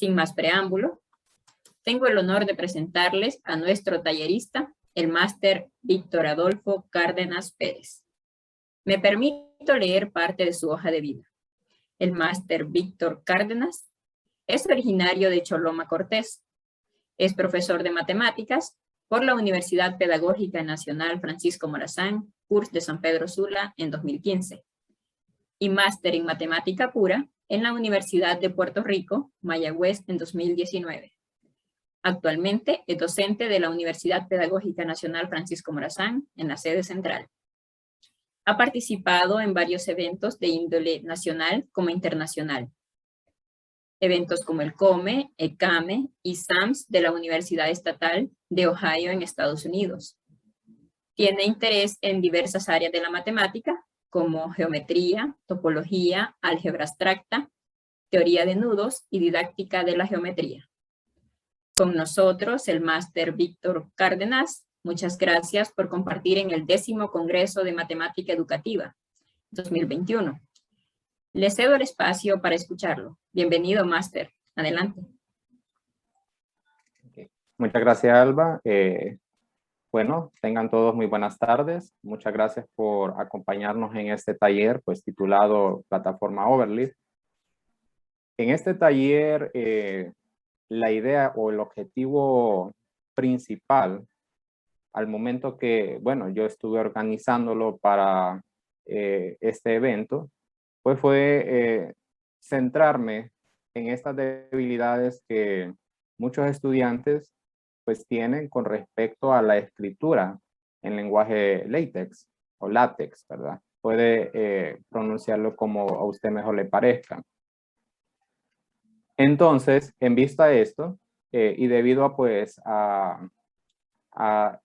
Sin más preámbulo, tengo el honor de presentarles a nuestro tallerista, el máster Víctor Adolfo Cárdenas Pérez. Me permito leer parte de su hoja de vida. El máster Víctor Cárdenas es originario de Choloma Cortés. Es profesor de matemáticas por la Universidad Pedagógica Nacional Francisco Morazán, CURS de San Pedro Sula en 2015. Y máster en matemática pura en la Universidad de Puerto Rico, Mayagüez, en 2019. Actualmente es docente de la Universidad Pedagógica Nacional Francisco Morazán en la sede central. Ha participado en varios eventos de índole nacional como internacional. Eventos como el COME, ECAME y SAMS de la Universidad Estatal de Ohio en Estados Unidos. Tiene interés en diversas áreas de la matemática, como geometría, topología, álgebra abstracta, teoría de nudos y didáctica de la geometría. Con nosotros el máster Víctor Cárdenas. Muchas gracias por compartir en el 10º Congreso de Matemática Educativa 2021. Le cedo el espacio para escucharlo. Bienvenido, máster. Adelante. Okay. Muchas gracias, Alba. Bueno, tengan todos muy buenas tardes. Muchas gracias por acompañarnos en este taller, pues titulado Plataforma Overleaf. En este taller, la idea o el objetivo principal, al momento que, bueno, yo estuve organizándolo para este evento, pues fue centrarme en estas debilidades que muchos estudiantes pues tienen con respecto a la escritura en lenguaje LaTeX o LaTeX, ¿verdad? Puede pronunciarlo como a usted mejor le parezca. Entonces, en vista de esto, y debido a pues a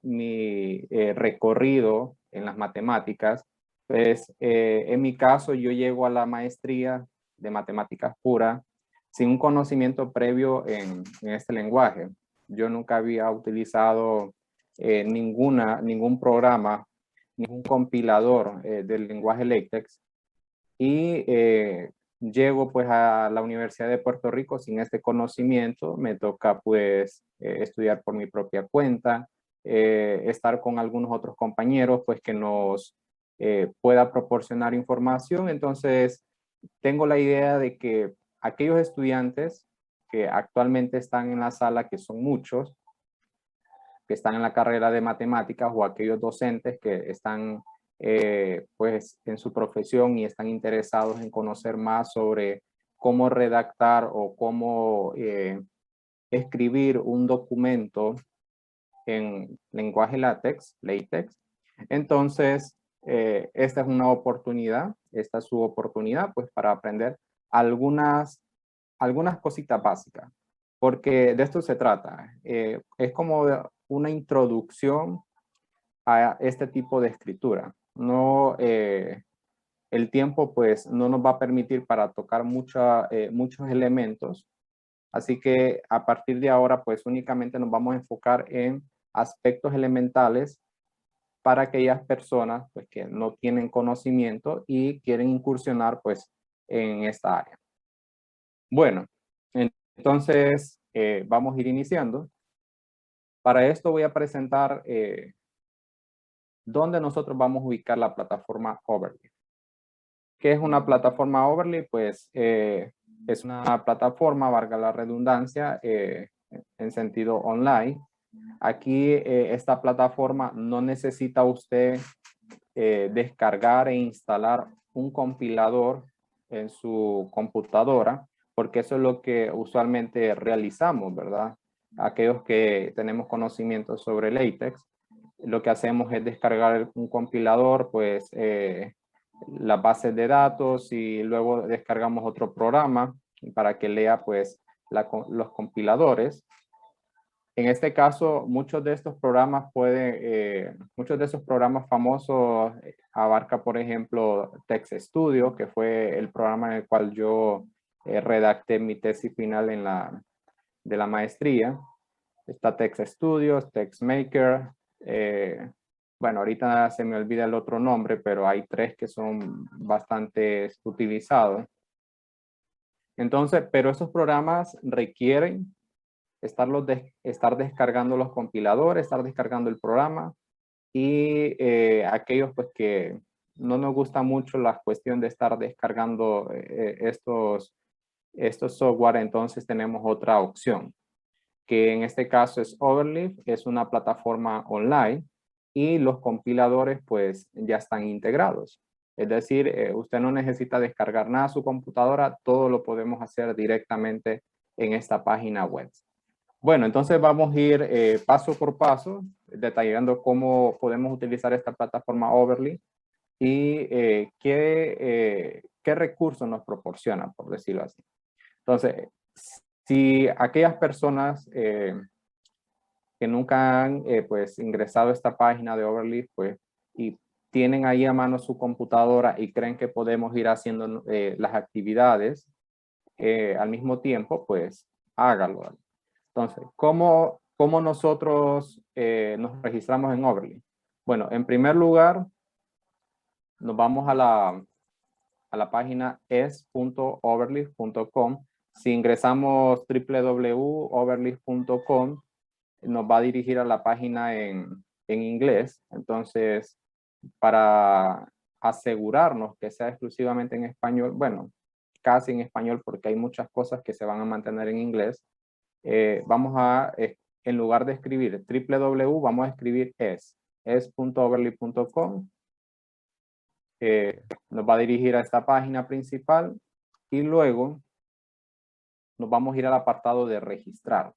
mi recorrido en las matemáticas, pues en mi caso yo llego a la maestría de matemáticas pura sin un conocimiento previo en este lenguaje. Yo nunca había utilizado ningún programa, ningún compilador del lenguaje LaTeX y llego pues a la Universidad de Puerto Rico sin este conocimiento. Me toca pues estudiar por mi propia cuenta, estar con algunos otros compañeros pues que nos pueda proporcionar información. Entonces tengo la idea de que aquellos estudiantes que actualmente están en la sala, que son muchos, que están en la carrera de matemáticas, o aquellos docentes que están pues en su profesión y están interesados en conocer más sobre cómo redactar o cómo escribir un documento en lenguaje LaTeX. Entonces, esta es una oportunidad, esta es su oportunidad pues para aprender algunas cositas básicas, porque de esto se trata. Es como una introducción a este tipo de escritura. No, el tiempo pues no nos va a permitir para tocar muchos elementos, así que a partir de ahora pues únicamente nos vamos a enfocar en aspectos elementales para aquellas personas pues que no tienen conocimiento y quieren incursionar pues en esta área. Bueno, entonces vamos a ir iniciando. Para esto voy a presentar dónde nosotros vamos a ubicar la plataforma Overleaf. ¿Qué es una plataforma Overleaf? Pues es una plataforma, valga la redundancia, en sentido online. Aquí esta plataforma no necesita usted descargar e instalar un compilador en su computadora, porque eso es lo que usualmente realizamos, ¿verdad? Aquellos que tenemos conocimiento sobre LaTeX, lo que hacemos es descargar un compilador, pues las bases de datos, y luego descargamos otro programa para que lea pues los compiladores. En este caso, muchos de estos programas muchos de esos programas famosos abarca, por ejemplo, TextStudio, que fue el programa en el cual yo redacté mi tesis final de la maestría. Está TextStudio, TextMaker. Bueno, ahorita se me olvida el otro nombre, pero hay 3 que son bastante utilizados. Entonces, pero esos programas requieren estar descargando los compiladores, estar descargando el programa, y aquellos pues que no nos gusta mucho la cuestión de estar descargando estos software, entonces tenemos otra opción, que en este caso es Overleaf. Es una plataforma online y los compiladores pues ya están integrados. Es decir, usted no necesita descargar nada a su computadora, todo lo podemos hacer directamente en esta página web. Bueno, entonces vamos a ir paso por paso, detallando cómo podemos utilizar esta plataforma Overleaf y qué recursos nos proporciona, por decirlo así. Entonces, si aquellas personas que nunca han pues ingresado a esta página de Overleaf, pues, y tienen ahí a mano su computadora y creen que podemos ir haciendo las actividades al mismo tiempo, pues hágalo. Entonces, ¿cómo nosotros nos registramos en Overleaf? Bueno, en primer lugar, nos vamos a la página es.overleaf.com. Si ingresamos www.overleaf.com, nos va a dirigir a la página en inglés. Entonces, para asegurarnos que sea exclusivamente en español, bueno, casi en español porque hay muchas cosas que se van a mantener en inglés, vamos a, en lugar de escribir www, vamos a escribir es.overleaf.com. Nos va a dirigir a esta página principal y luego nos vamos a ir al apartado de registrar.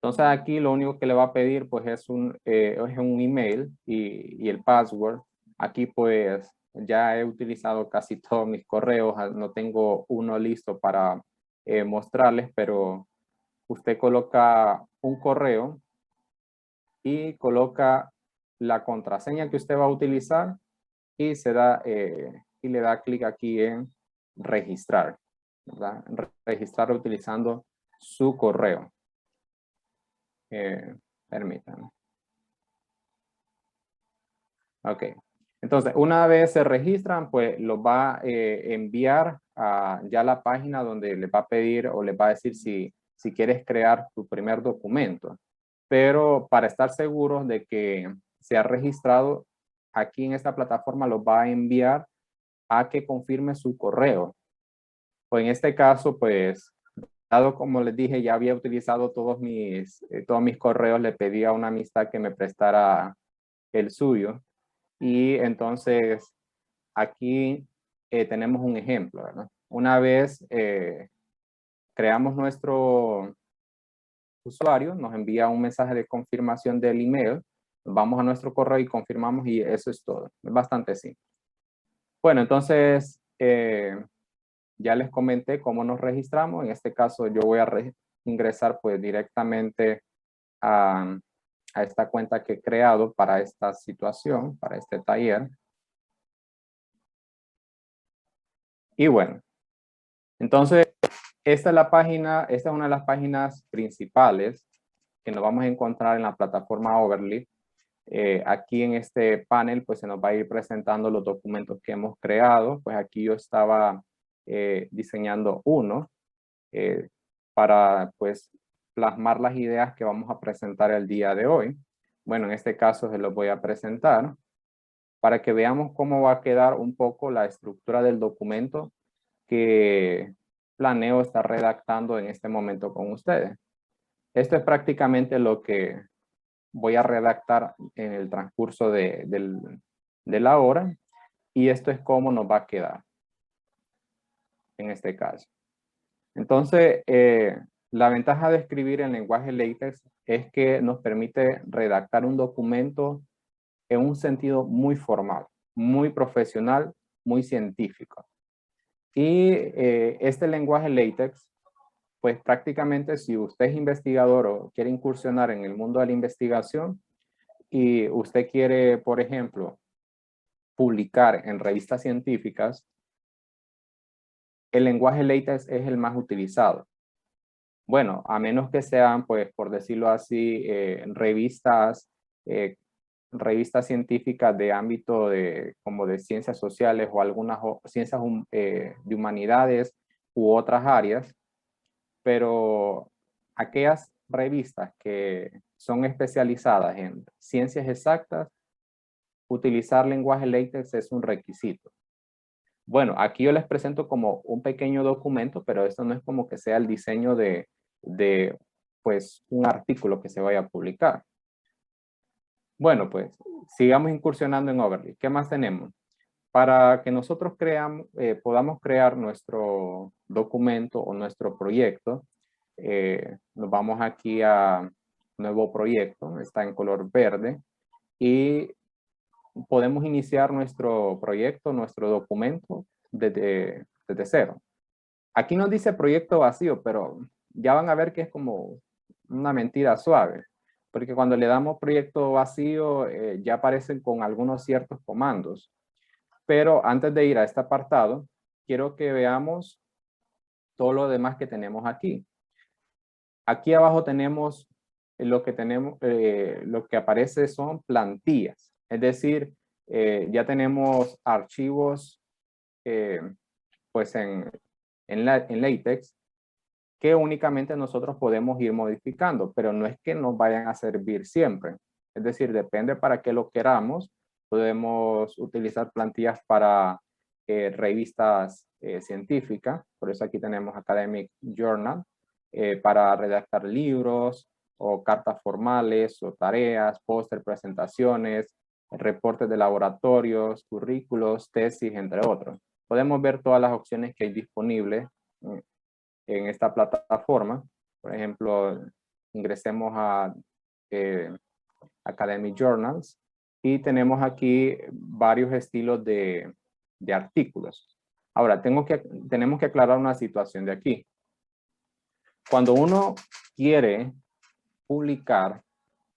Entonces aquí lo único que le va a pedir pues es un email y el password. Aquí pues ya he utilizado casi todos mis correos, no tengo uno listo para mostrarles, pero usted coloca un correo y coloca la contraseña que usted va a utilizar y y le da clic aquí en registrar, ¿verdad? Registrar utilizando su correo. Permítanme. Ok. Entonces, una vez se registran, pues los va a enviar a ya la página donde les va a pedir o les va a decir si quieres crear tu primer documento. Pero para estar seguros de que se ha registrado, aquí en esta plataforma los va a enviar a que confirme su correo. O en este caso, pues, dado como les dije, ya había utilizado todos mis correos, le pedí a una amistad que me prestara el suyo. Y entonces aquí tenemos un ejemplo, ¿verdad? Una vez creamos nuestro usuario, nos envía un mensaje de confirmación del email, vamos a nuestro correo y confirmamos y eso es todo. Es bastante simple. Bueno, entonces ya les comenté cómo nos registramos. En este caso yo voy a ingresar pues directamente a esta cuenta que he creado para esta situación, para este taller. Y bueno, entonces esta es una de las páginas principales que nos vamos a encontrar en la plataforma Overleaf. Aquí en este panel pues se nos va a ir presentando los documentos que hemos creado. Pues aquí yo estaba diseñando uno para pues plasmar las ideas que vamos a presentar el día de hoy. Bueno, en este caso se los voy a presentar para que veamos cómo va a quedar un poco la estructura del documento que planeo estar redactando en este momento con ustedes. Esto es prácticamente lo que voy a redactar en el transcurso de la hora y esto es cómo nos va a quedar en este caso. Entonces, la ventaja de escribir en lenguaje LaTeX es que nos permite redactar un documento en un sentido muy formal, muy profesional, muy científico. Y este lenguaje LaTeX, pues prácticamente si usted es investigador o quiere incursionar en el mundo de la investigación y usted quiere, por ejemplo, publicar en revistas científicas, el lenguaje LaTeX es el más utilizado. Bueno, a menos que sean, pues, por decirlo así, revistas científicas de ámbito como de ciencias sociales o algunas ciencias de humanidades u otras áreas, pero aquellas revistas que son especializadas en ciencias exactas, utilizar lenguaje LaTeX es un requisito. Bueno, aquí yo les presento como un pequeño documento, pero esto no es como que sea el diseño de pues, un artículo que se vaya a publicar. Bueno, pues, sigamos incursionando en Overleaf. ¿Qué más tenemos? Para que nosotros podamos crear nuestro documento o nuestro proyecto, nos vamos aquí a nuevo proyecto, está en color verde, y podemos iniciar nuestro proyecto, nuestro documento desde cero. Aquí nos dice proyecto vacío, pero ya van a ver que es como una mentira suave, porque cuando le damos proyecto vacío ya aparecen con algunos ciertos comandos. Pero antes de ir a este apartado, quiero que veamos todo lo demás que tenemos aquí. Aquí abajo tenemos lo que aparece son plantillas. Es decir, ya tenemos archivos pues en LaTeX que únicamente nosotros podemos ir modificando, pero no es que nos vayan a servir siempre. Es decir, depende para qué lo queramos. Podemos utilizar plantillas para revistas científicas, por eso aquí tenemos Academic Journal, para redactar libros o cartas formales o tareas, póster, presentaciones, reportes de laboratorios, currículos, tesis, entre otros. Podemos ver todas las opciones que hay disponibles en esta plataforma. Por ejemplo, ingresemos a Academic Journals y tenemos aquí varios estilos de artículos. Ahora, tenemos que aclarar una situación de aquí. Cuando uno quiere publicar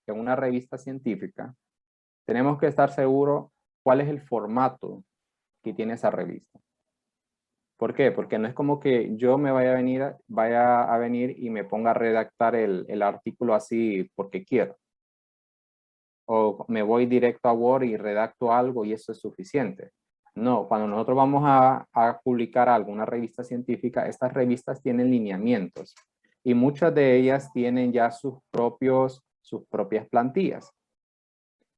en una revista científica, tenemos que estar seguros cuál es el formato que tiene esa revista. ¿Por qué? Porque no es como que yo me vaya a venir y me ponga a redactar el artículo así porque quiero. O me voy directo a Word y redacto algo y eso es suficiente. No, cuando nosotros vamos a publicar algo, una revista científica, estas revistas tienen lineamientos y muchas de ellas tienen ya sus propias plantillas.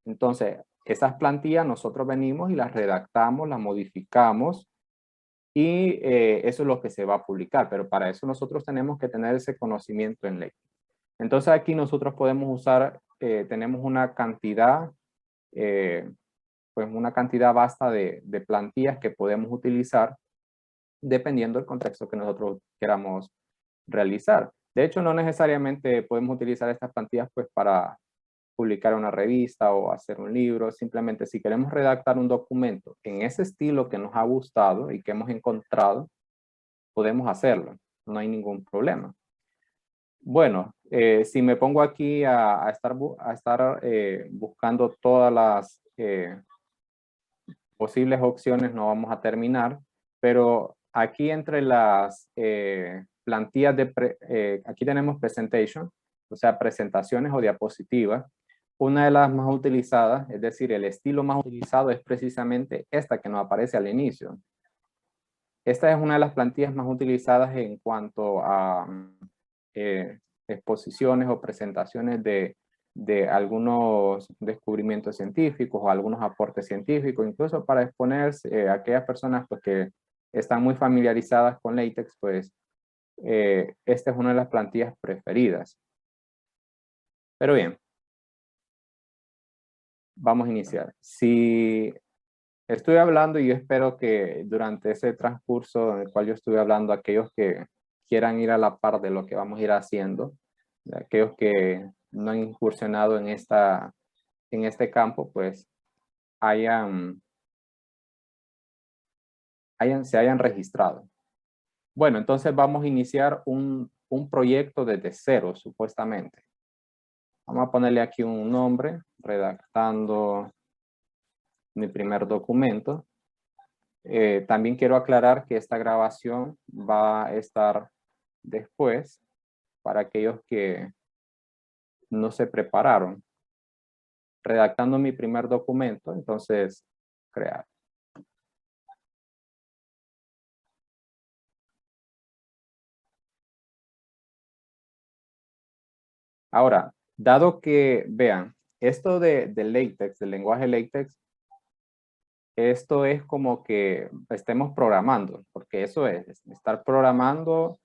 Entonces, esas plantillas nosotros venimos y las redactamos, las modificamos y eso es lo que se va a publicar, pero para eso nosotros tenemos que tener ese conocimiento en ley. Entonces aquí nosotros podemos usar, tenemos una cantidad, pues una cantidad vasta de plantillas que podemos utilizar dependiendo del contexto que nosotros queramos realizar. De hecho, no necesariamente podemos utilizar estas plantillas pues para publicar una revista o hacer un libro. Simplemente si queremos redactar un documento en ese estilo que nos ha gustado y que hemos encontrado, podemos hacerlo. No hay ningún problema. Bueno, si me pongo aquí a estar buscando todas las posibles opciones, no vamos a terminar, pero aquí entre las plantillas aquí tenemos presentation, o sea, presentaciones o diapositivas. Una de las más utilizadas, es decir, el estilo más utilizado es precisamente esta que nos aparece al inicio. Esta es una de las plantillas más utilizadas en cuanto a exposiciones o presentaciones de algunos descubrimientos científicos o algunos aportes científicos, incluso para exponer a aquellas personas pues, que están muy familiarizadas con LaTeX, pues esta es una de las plantillas preferidas. Pero bien, vamos a iniciar. Si estoy hablando, y yo espero que durante ese transcurso en el cual yo estuve hablando, aquellos que quieran ir a la par de lo que vamos a ir haciendo, aquellos que no han incursionado en este campo, pues se hayan registrado. Bueno, entonces vamos a iniciar un proyecto desde cero, supuestamente. Vamos a ponerle aquí un nombre, redactando mi primer documento. También quiero aclarar que esta grabación va a estar después para aquellos que no se prepararon. Redactando mi primer documento, entonces crear. Ahora, dado que, vean, esto de LaTeX, del lenguaje LaTeX, esto es como que estemos programando, porque eso es estar programando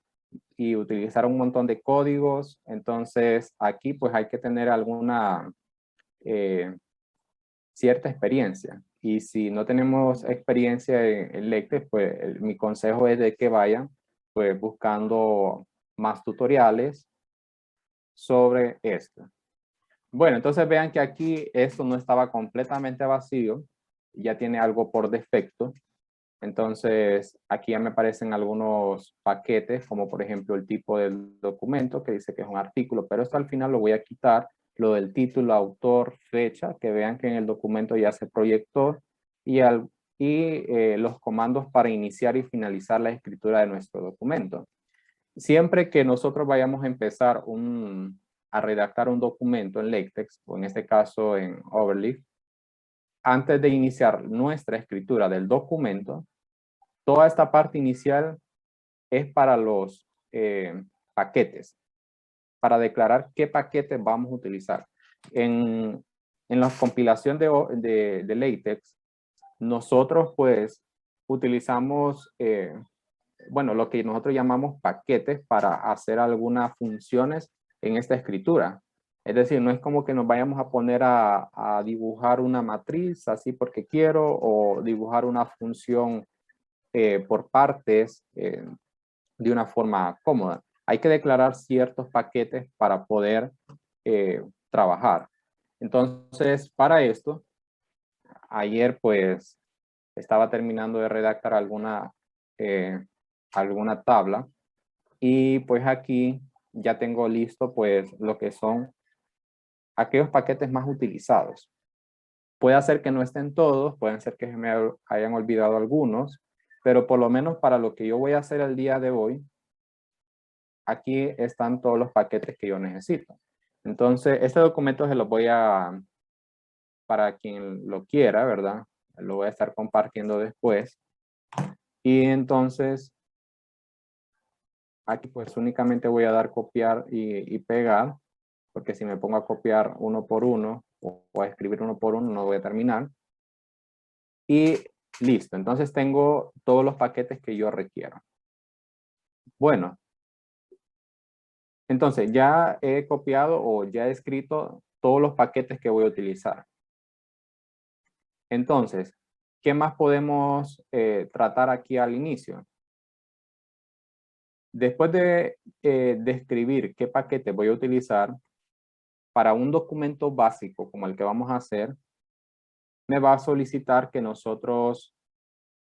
y utilizar un montón de códigos. Entonces, aquí pues hay que tener alguna cierta experiencia. Y si no tenemos experiencia en LaTeX, pues mi consejo es de que vayan pues buscando más tutoriales sobre esto. Bueno, entonces vean que aquí esto no estaba completamente vacío, ya tiene algo por defecto. Entonces aquí ya me aparecen algunos paquetes, como por ejemplo el tipo del documento que dice que es un artículo, pero esto al final lo voy a quitar, lo del título, autor, fecha, que vean que en el documento ya se proyectó y los comandos para iniciar y finalizar la escritura de nuestro documento. Siempre que nosotros vayamos a empezar a redactar un documento en LaTeX, o en este caso en Overleaf, antes de iniciar nuestra escritura del documento, toda esta parte inicial es para los paquetes, para declarar qué paquetes vamos a utilizar. En la compilación de LaTeX, nosotros pues utilizamos bueno, lo que nosotros llamamos paquetes para hacer algunas funciones en esta escritura. Es decir, no es como que nos vayamos a poner a dibujar una matriz así porque quiero, o dibujar una función por partes de una forma cómoda. Hay que declarar ciertos paquetes para poder trabajar. Entonces, para esto, ayer pues estaba terminando de redactar alguna tabla y pues aquí ya tengo listo pues lo que son aquellos paquetes más utilizados. Puede ser que no estén todos, pueden ser que se me hayan olvidado algunos, pero por lo menos para lo que yo voy a hacer el día de hoy, aquí están todos los paquetes que yo necesito. Entonces, este documento se lo voy para quien lo quiera, ¿verdad? Lo voy a estar compartiendo después. Y entonces, aquí pues únicamente voy a dar copiar y pegar, porque si me pongo a copiar uno por uno o a escribir uno por uno, no voy a terminar. Y listo, entonces tengo todos los paquetes que yo requiero. Bueno, entonces ya he copiado o ya he escrito todos los paquetes que voy a utilizar. Entonces, ¿qué más podemos tratar aquí al inicio? Después de describir qué paquete voy a utilizar, para un documento básico como el que vamos a hacer, me va a solicitar que nosotros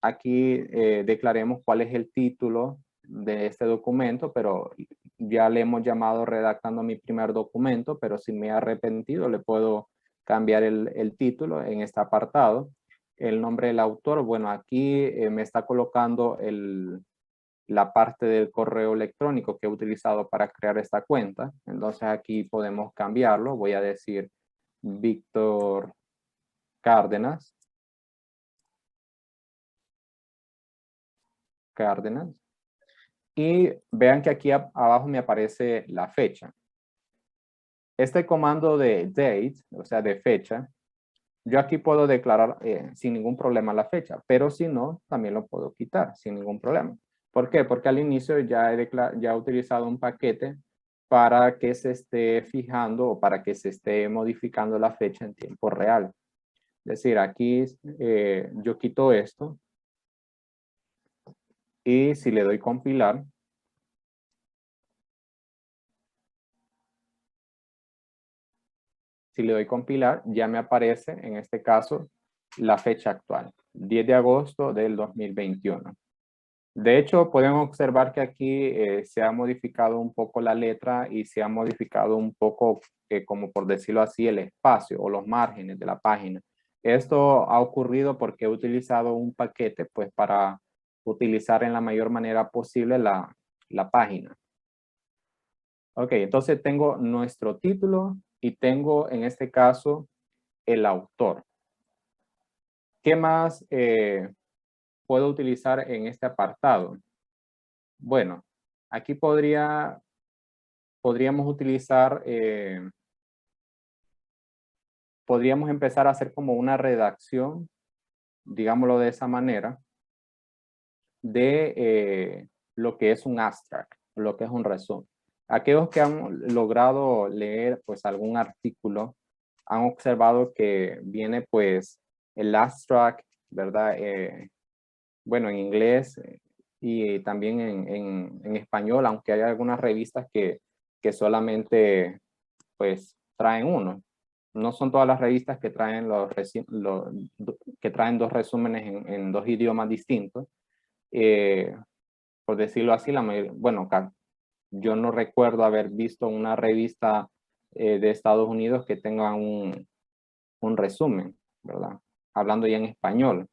aquí declaremos cuál es el título de este documento, pero ya le hemos llamado redactando mi primer documento, pero si me he arrepentido le puedo cambiar el título en este apartado. El nombre del autor, bueno, aquí me está colocando la parte del correo electrónico que he utilizado para crear esta cuenta. Entonces aquí podemos cambiarlo. Voy a decir Víctor Cárdenas. Y vean que aquí abajo me aparece la fecha. Este comando de date, o sea, de fecha, yo aquí puedo declarar sin ningún problema la fecha, pero si no, también lo puedo quitar sin ningún problema. ¿Por qué? Porque al inicio ya he utilizado un paquete para que se esté fijando o para que se esté modificando la fecha en tiempo real. Es decir, aquí yo quito esto y si le doy compilar, si le doy compilar, ya me aparece, en este caso, la fecha actual, 10 de agosto del 2021. De hecho, pueden observar que aquí se ha modificado un poco la letra y se ha modificado un poco, como por decirlo así, el espacio o los márgenes de la página. Esto ha ocurrido porque he utilizado un paquete pues para utilizar en la mayor manera posible la página. Ok, entonces tengo nuestro título y tengo en este caso el autor. ¿Qué más puedo utilizar en este apartado? Bueno, aquí podría podríamos utilizar, podríamos empezar a hacer como una redacción, digámoslo de esa manera, de lo que es un abstract, lo que es un resumen. Aquellos que han logrado leer pues algún artículo han observado que viene pues el abstract, ¿verdad? Bueno, en inglés y también en español, aunque hay algunas revistas que solamente pues traen uno. No son todas las revistas que traen, que traen dos resúmenes en dos idiomas distintos. Por decirlo así, bueno, yo no recuerdo haber visto una revista de Estados Unidos que tenga un resumen, ¿verdad? Hablando ya en español.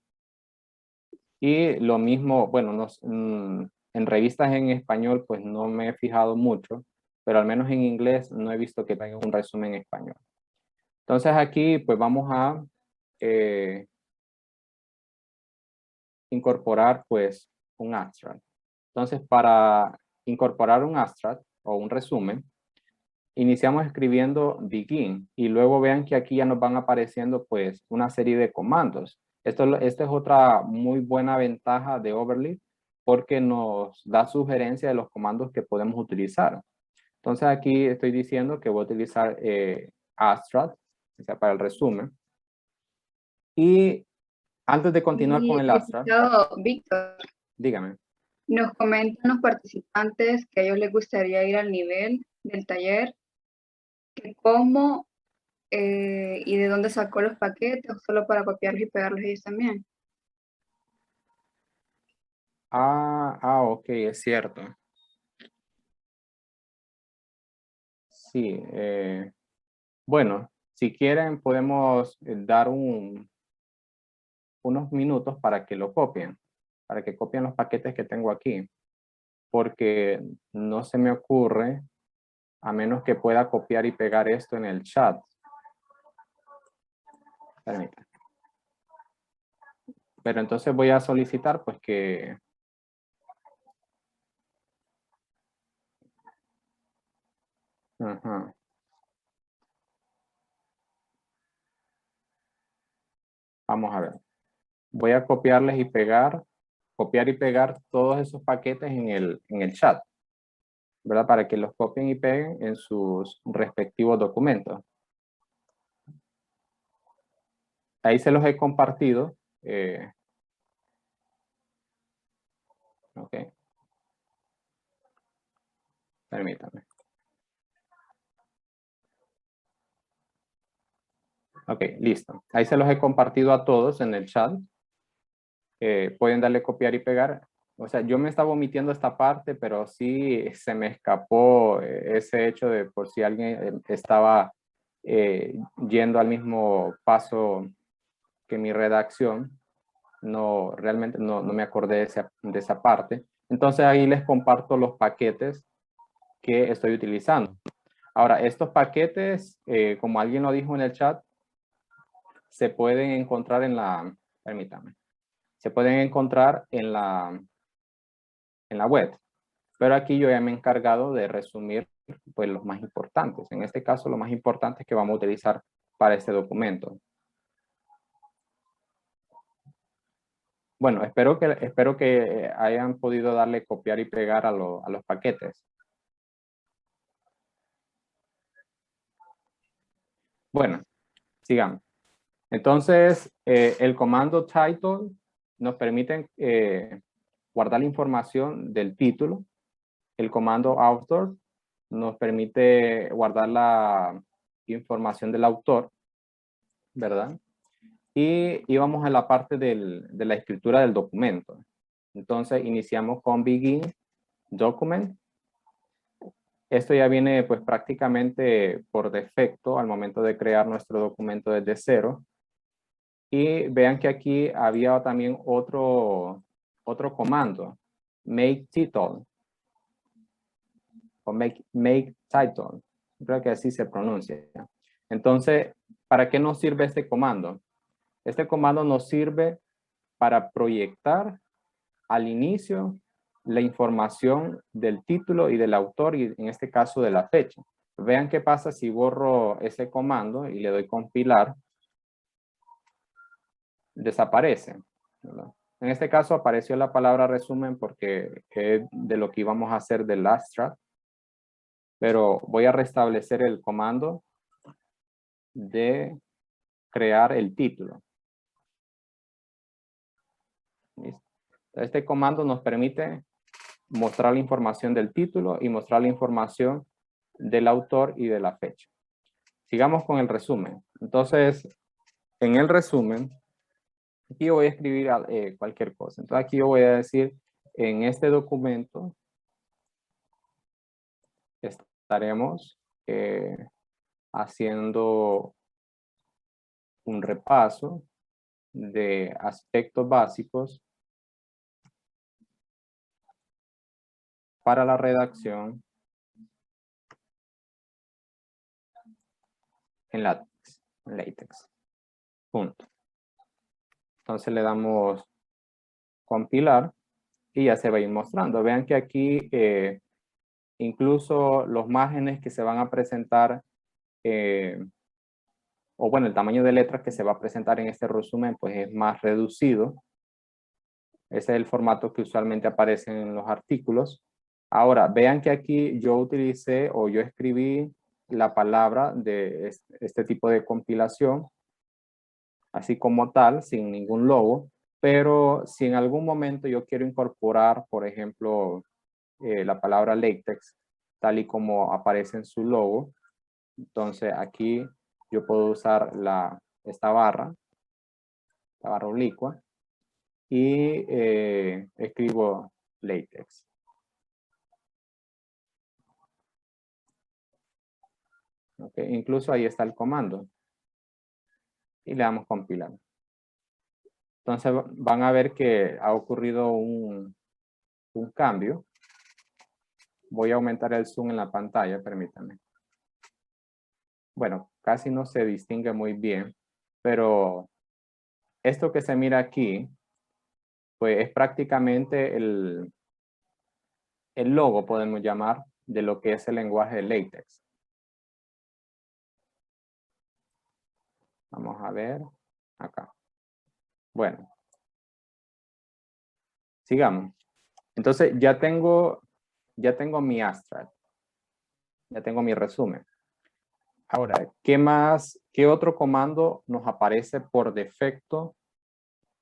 Y lo mismo, bueno, en revistas en español pues no me he fijado mucho, pero al menos en inglés no he visto que tenga un resumen en español. Entonces aquí pues vamos a incorporar pues un abstract. Entonces para incorporar un abstract o un resumen, iniciamos escribiendo begin y luego vean que aquí ya nos van apareciendo pues una serie de comandos. Esta es otra muy buena ventaja de Overleaf porque nos da sugerencia de los comandos que podemos utilizar. Entonces aquí estoy diciendo que voy a utilizar abstract, o sea, para el resumen. Y antes de continuar con el abstract, Víctor, dígame. nos comentan los participantes que a ellos les gustaría ir al nivel del taller, que cómo y de dónde sacó los paquetes, o solo para copiarlos y pegarlos ellos también. Ok, es cierto. Sí, bueno, si quieren podemos dar unos minutos para que lo copien, para que copien los paquetes que tengo aquí, porque no se me ocurre, a menos que pueda copiar y pegar esto en el chat. Permítanme. Pero entonces voy a solicitar pues que... Ajá. Vamos a ver. Voy a copiarles y pegar, copiar y pegar todos esos paquetes en el chat, ¿verdad? Para que los copien y peguen en sus respectivos documentos. Ahí se los he compartido. Ok. Permítame. Ok, listo. Ahí se los he compartido a todos en el chat. Pueden darle copiar y pegar. O sea, yo me estaba omitiendo esta parte, pero sí se me escapó ese hecho de por si alguien estaba yendo al mismo paso que mi redacción. No, realmente no me acordé de esa parte. Entonces ahí les comparto los paquetes que estoy utilizando. Ahora, estos paquetes, como alguien lo dijo en el chat, se pueden encontrar permítame, se pueden encontrar en la web. Pero aquí yo ya me he encargado de resumir pues los más importantes. En este caso, los más importantes que vamos a utilizar para este documento. Bueno, espero que hayan podido darle copiar y pegar a los paquetes. Bueno, sigamos. Entonces, el comando title nos permite guardar la información del título. El comando author nos permite guardar la información del autor, ¿verdad? Y vamos a la parte de la escritura del documento. Entonces, iniciamos con begin document. Esto ya viene pues prácticamente por defecto al momento de crear nuestro documento desde cero. Y vean que aquí había también otro comando, make title, o make title, creo que así se pronuncia. Entonces, ¿para qué nos sirve este comando? Este comando nos sirve para proyectar al inicio la información del título y del autor y en este caso de la fecha. Vean qué pasa si borro ese comando y le doy compilar. Desaparece, ¿verdad? En este caso apareció la palabra resumen porque es de lo que íbamos a hacer del abstract, pero voy a restablecer el comando de crear el título. ¿Listo? Este comando nos permite mostrar la información del título y mostrar la información del autor y de la fecha. Sigamos con el resumen. Entonces, en el resumen, aquí yo voy a escribir cualquier cosa. Entonces, aquí yo voy a decir, en este documento estaremos haciendo un repaso de aspectos básicos para la redacción en LaTeX. Punto. Entonces le damos compilar y ya se va a ir mostrando. Vean que aquí incluso los márgenes que se van a presentar, o bueno, el tamaño de letras que se va a presentar en este resumen, pues es más reducido. Ese es el formato que usualmente aparece en los artículos. Ahora, vean que aquí yo utilicé o yo escribí la palabra de este tipo de compilación, así como tal, sin ningún logo. Pero si en algún momento yo quiero incorporar, por ejemplo, la palabra LaTeX, tal y como aparece en su logo, entonces aquí yo puedo usar esta barra, la barra oblicua, y escribo LaTeX. Okay. Incluso ahí está el comando. Y le damos compilar. Entonces van a ver que ha ocurrido un cambio. Voy a aumentar el zoom en la pantalla, permítanme. Bueno, casi no se distingue muy bien, pero esto que se mira aquí, pues es prácticamente el logo, podemos llamar, de lo que es el lenguaje de LaTeX. Vamos a ver acá. Bueno, sigamos. Entonces ya tengo mi abstract. Ya tengo mi resumen. Ahora, ¿qué otro comando nos aparece por defecto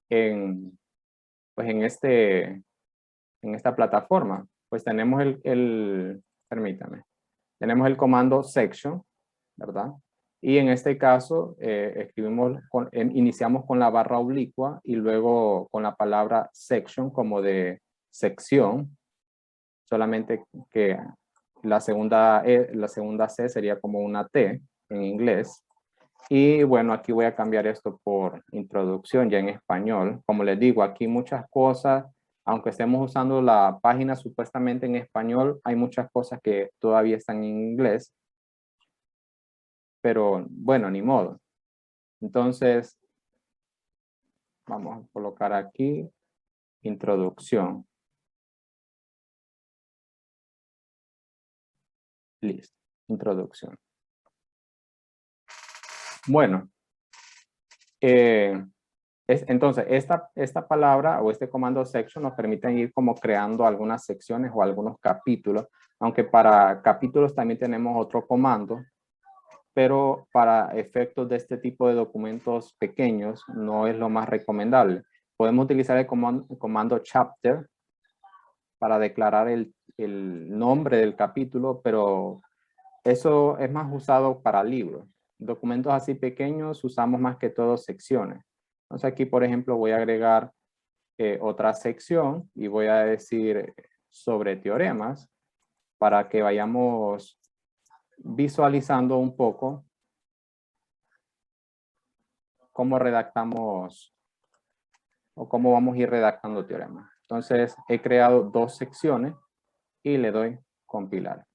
pues en esta plataforma? Pues tenemos permítame, tenemos el comando section, ¿verdad? Y en este caso iniciamos con la barra oblicua y luego con la palabra section como de sección, solamente que la segunda C sería como una T en inglés. Y bueno, aquí voy a cambiar esto por introducción ya en español. Como les digo, aquí muchas cosas, aunque estemos usando la página supuestamente en español, hay muchas cosas que todavía están en inglés. Pero bueno, ni modo. Entonces, vamos a colocar aquí introducción. Listo, introducción. Bueno, entonces esta palabra o este comando section nos permite ir como creando algunas secciones o algunos capítulos, aunque para capítulos también tenemos otro comando, pero para efectos de este tipo de documentos pequeños no es lo más recomendable. Podemos utilizar el comando chapter para declarar el nombre del capítulo, pero eso es más usado para libros. Documentos así pequeños usamos más que todo secciones. Entonces aquí, por ejemplo, voy a agregar otra sección y voy a decir sobre teoremas para que vayamos visualizando un poco cómo redactamos o cómo vamos a ir redactando teoremas. Entonces he creado dos secciones y le doy compilar.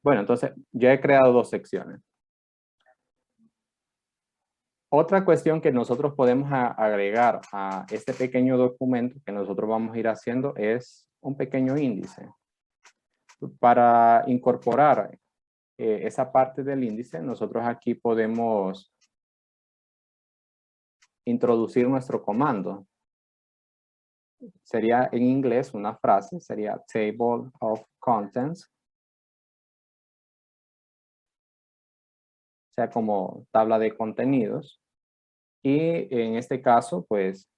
Bueno, entonces ya he creado dos secciones. Otra cuestión que nosotros podemos agregar a este pequeño documento que nosotros vamos a ir haciendo es un pequeño índice. Para incorporar esa parte del índice, nosotros aquí podemos introducir nuestro comando. Sería en inglés una frase, sería table of contents. O sea, como tabla de contenidos. Y en este caso, pues,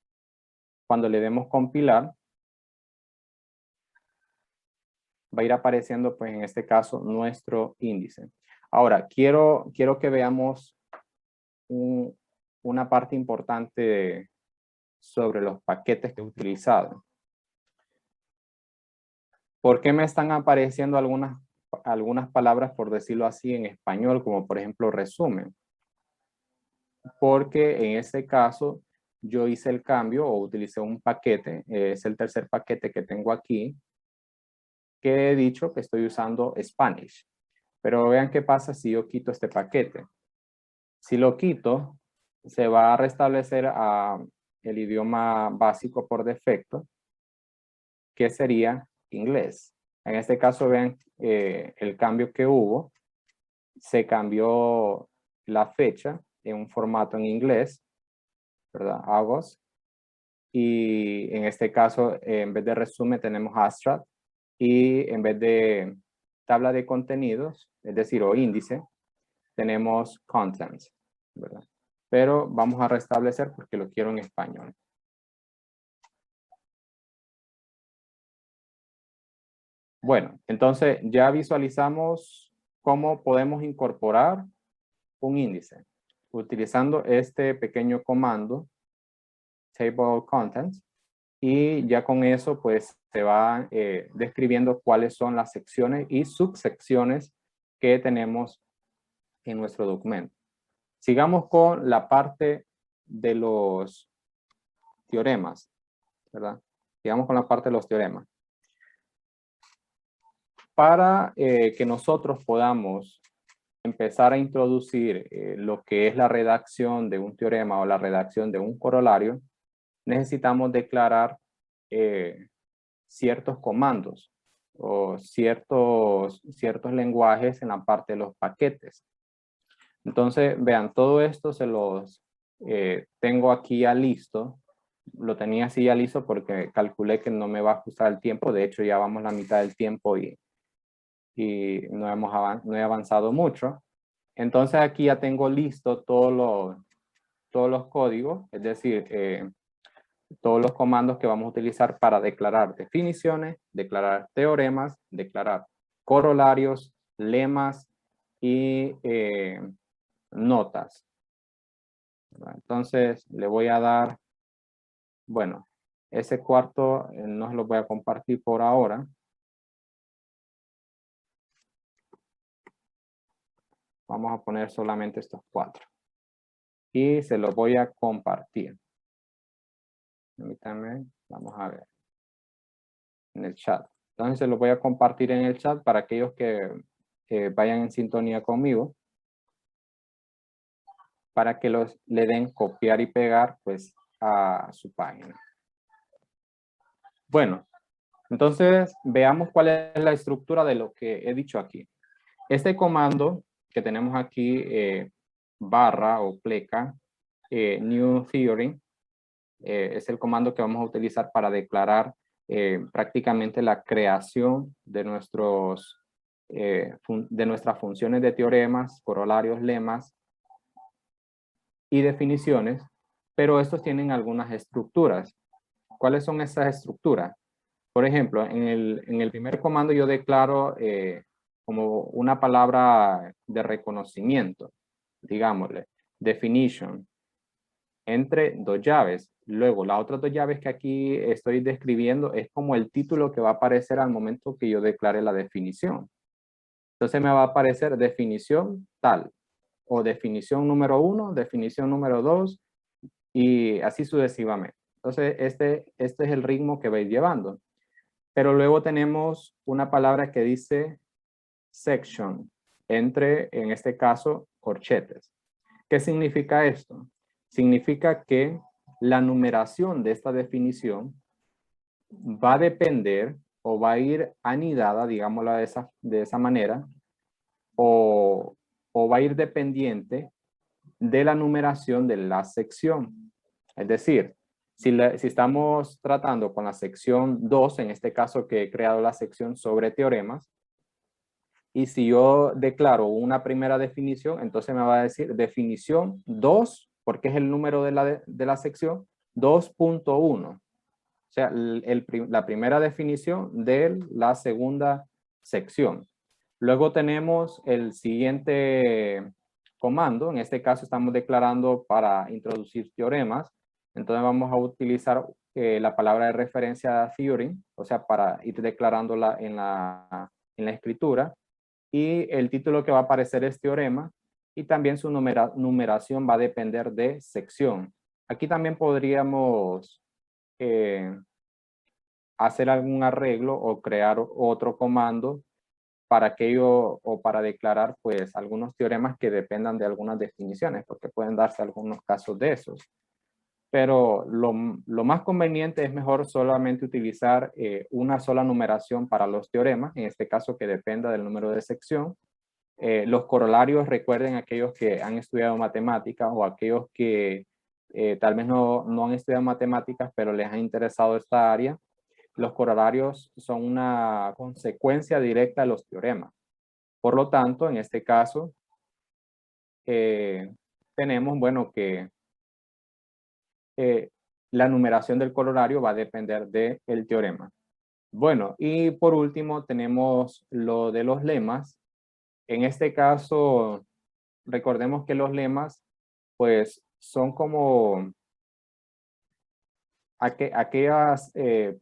cuando le demos compilar, va a ir apareciendo, pues, en este caso, nuestro índice. Ahora, quiero que veamos una parte importante sobre los paquetes que he utilizado. ¿Por qué me están apareciendo algunas palabras, por decirlo así, en español, como por ejemplo resumen? Porque en este caso yo hice el cambio o utilicé un paquete, es el tercer paquete que tengo aquí, que he dicho que estoy usando Spanish. Pero vean qué pasa si yo quito este paquete. Si lo quito, se va a restablecer el idioma básico por defecto, que sería inglés. En este caso, vean el cambio que hubo. Se cambió la fecha en un formato en inglés, ¿verdad? August. Y en este caso, en vez de resumen, tenemos abstract. Y en vez de tabla de contenidos, es decir, o índice, tenemos contents, ¿verdad? Pero vamos a restablecer porque lo quiero en español. Bueno, entonces ya visualizamos cómo podemos incorporar un índice utilizando este pequeño comando, table contents, y ya con eso pues se va describiendo cuáles son las secciones y subsecciones que tenemos en nuestro documento. Sigamos con la parte de los teoremas, ¿verdad? Sigamos con la parte de los teoremas. Para que nosotros podamos empezar a introducir lo que es la redacción de un teorema o la redacción de un corolario, necesitamos declarar ciertos comandos o ciertos lenguajes en la parte de los paquetes. Entonces, vean, todo esto se los tengo aquí ya listo. Lo tenía así ya listo porque calculé que no me va a ajustar el tiempo. De hecho, ya vamos la mitad del tiempo y no he avanzado mucho. Entonces, aquí ya tengo listo todos los códigos, es decir, todos los comandos que vamos a utilizar para declarar definiciones, declarar teoremas, declarar corolarios, lemas y notas. Entonces le voy a dar, bueno, ese cuarto no se lo voy a compartir por ahora. Vamos a poner solamente estos 4. Y se los voy a compartir. Permítanme, vamos a ver. En el chat. Entonces se los voy a compartir en el chat para aquellos que vayan en sintonía conmigo. Para que le den copiar y pegar pues a su página. Bueno, entonces veamos cuál es la estructura de lo que he dicho aquí. Este comando que tenemos aquí, barra o pleca, new theory, es el comando que vamos a utilizar para declarar prácticamente la creación de nuestras funciones de teoremas, corolarios, lemas y definiciones, pero estos tienen algunas estructuras. ¿Cuáles son esas estructuras? Por ejemplo, en el primer comando yo declaro como una palabra de reconocimiento, digámosle, definition, entre 2 llaves. Luego, las otras 2 llaves que aquí estoy describiendo es como el título que va a aparecer al momento que yo declare la definición. Entonces me va a aparecer definición tal, o definición número 1, definición número 2, y así sucesivamente. Entonces, este es el ritmo que vais llevando. Pero luego tenemos una palabra que dice section, entre, en este caso, corchetes. ¿Qué significa esto? significa que la numeración de esta definición va a depender o va a ir anidada, digámoslo de esa manera, o va a ir dependiente de la numeración de la sección. Es decir, si estamos tratando con la sección 2, en este caso que he creado la sección sobre teoremas, y si yo declaro una primera definición, entonces me va a decir definición 2, porque es el número de la sección, 2.1. O sea, la primera definición de la segunda sección. Luego tenemos el siguiente comando. En este caso estamos declarando para introducir teoremas. Entonces vamos a utilizar la palabra de referencia theorem, o sea, para ir declarándola en la escritura. Y el título que va a aparecer es teorema, y también su numeración va a depender de sección. Aquí también podríamos hacer algún arreglo o crear otro comando para aquello o para declarar pues algunos teoremas que dependan de algunas definiciones, porque pueden darse algunos casos de esos. Pero lo más conveniente es mejor solamente utilizar una sola numeración para los teoremas, en este caso que dependa del número de sección. Los corolarios, recuerden aquellos que han estudiado matemáticas o aquellos que tal vez no han estudiado matemáticas, pero les ha interesado esta área. Los corolarios son una consecuencia directa de los teoremas. Por lo tanto, en este caso, tenemos, bueno, que la numeración del corolario va a depender del teorema. Bueno, y por último tenemos lo de los lemas. En este caso, recordemos que los lemas, pues, son como aquellas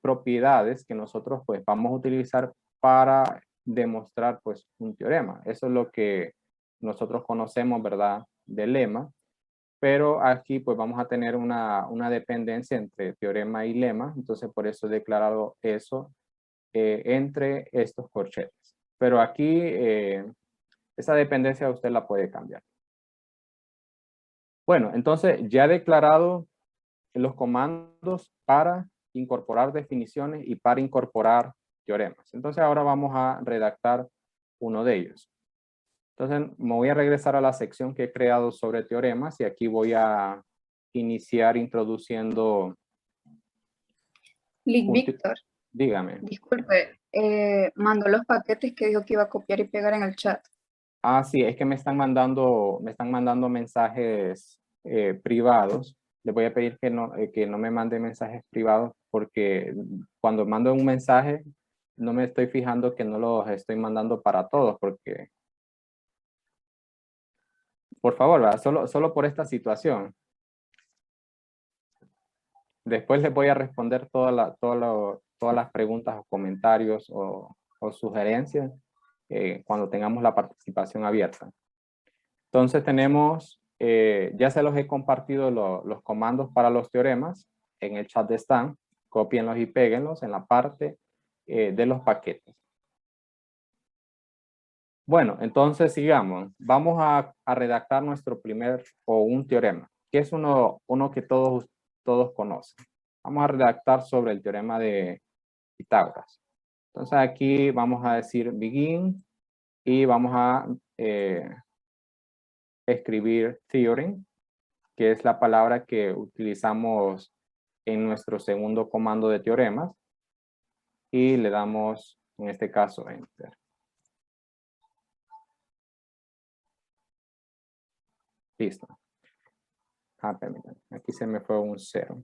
propiedades que nosotros, pues, vamos a utilizar para demostrar, pues, un teorema. Eso es lo que nosotros conocemos, ¿verdad?, del lema. Pero aquí, pues, vamos a tener una dependencia entre teorema y lema. Entonces, por eso he declarado eso entre estos corchetes. Pero aquí, esa dependencia usted la puede cambiar. Bueno, entonces ya he declarado los comandos para incorporar definiciones y para incorporar teoremas. Entonces ahora vamos a redactar uno de ellos. Entonces me voy a regresar a la sección que he creado sobre teoremas y aquí voy a iniciar introduciendo... Víctor, dígame. disculpe, mandó los paquetes que dijo que iba a copiar y pegar en el chat. Ah, sí, es que me están mandando mensajes privados. Les voy a pedir que no me mande mensajes privados porque cuando mando un mensaje no me estoy fijando que no los estoy mandando para todos porque... Por favor, ¿verdad? Solo por esta situación. Después les voy a responder todas las preguntas o comentarios o sugerencias cuando tengamos la participación abierta. Entonces tenemos, ya se los he compartido los comandos para los teoremas en el chat de Stan. Cópienlos y péguenlos en la parte de los paquetes. Bueno, entonces sigamos. Vamos a redactar nuestro primer o un teorema, que es uno que todos conocen. Vamos a redactar sobre el teorema de Pitágoras. Entonces aquí vamos a decir begin y vamos a escribir theorem, que es la palabra que utilizamos en nuestro segundo comando de teoremas. Y le damos, en este caso, enter. Listo. Ah, permítanme. Aquí se me fue un 0.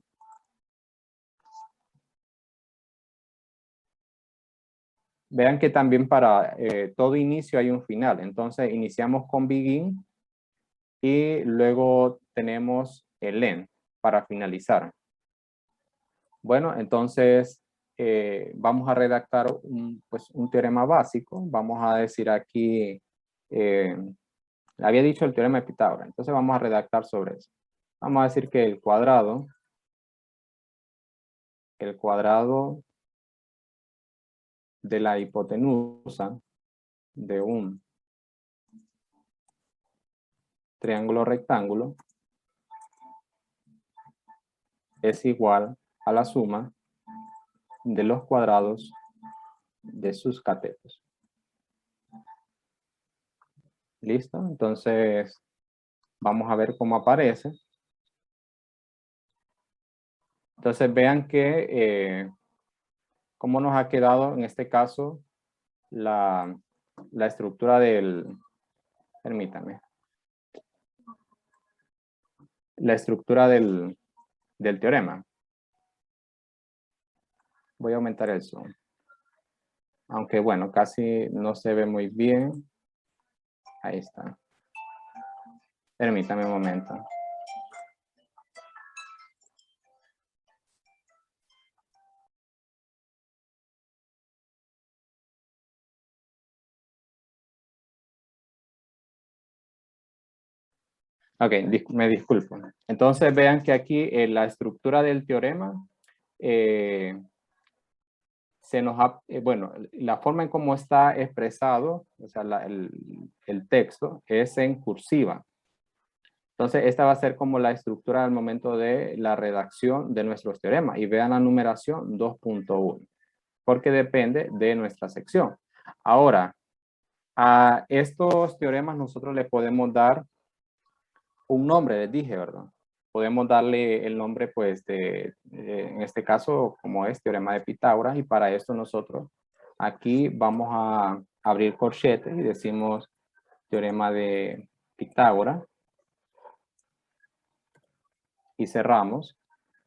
Vean que también para todo inicio hay un final. Entonces iniciamos con begin y luego tenemos el end para finalizar. Bueno, entonces vamos a redactar un teorema básico. Vamos a decir aquí, había dicho el teorema de Pitágoras. Entonces vamos a redactar sobre eso. Vamos a decir que el cuadrado de la hipotenusa de un triángulo rectángulo es igual a la suma de los cuadrados de sus catetos. ¿Listo? Entonces, vamos a ver cómo aparece. Entonces, vean que cómo nos ha quedado en este caso la estructura del, permítame, la estructura del teorema. Voy a aumentar el zoom. Aunque bueno, casi no se ve muy bien. Ahí está. Permítame un momento. Ok, me disculpo. Entonces vean que aquí la estructura del teorema se nos ha, bueno, la forma en cómo está expresado, o sea, el texto es en cursiva. Entonces, esta va a ser como la estructura al momento de la redacción de nuestros teoremas. Y vean la numeración 2.1, porque depende de nuestra sección. Ahora, a estos teoremas nosotros le podemos dar un nombre, les dije, ¿verdad? Podemos darle el nombre, pues, en este caso, como es teorema de Pitágoras, y para esto nosotros aquí vamos a abrir corchetes y decimos teorema de Pitágoras y cerramos,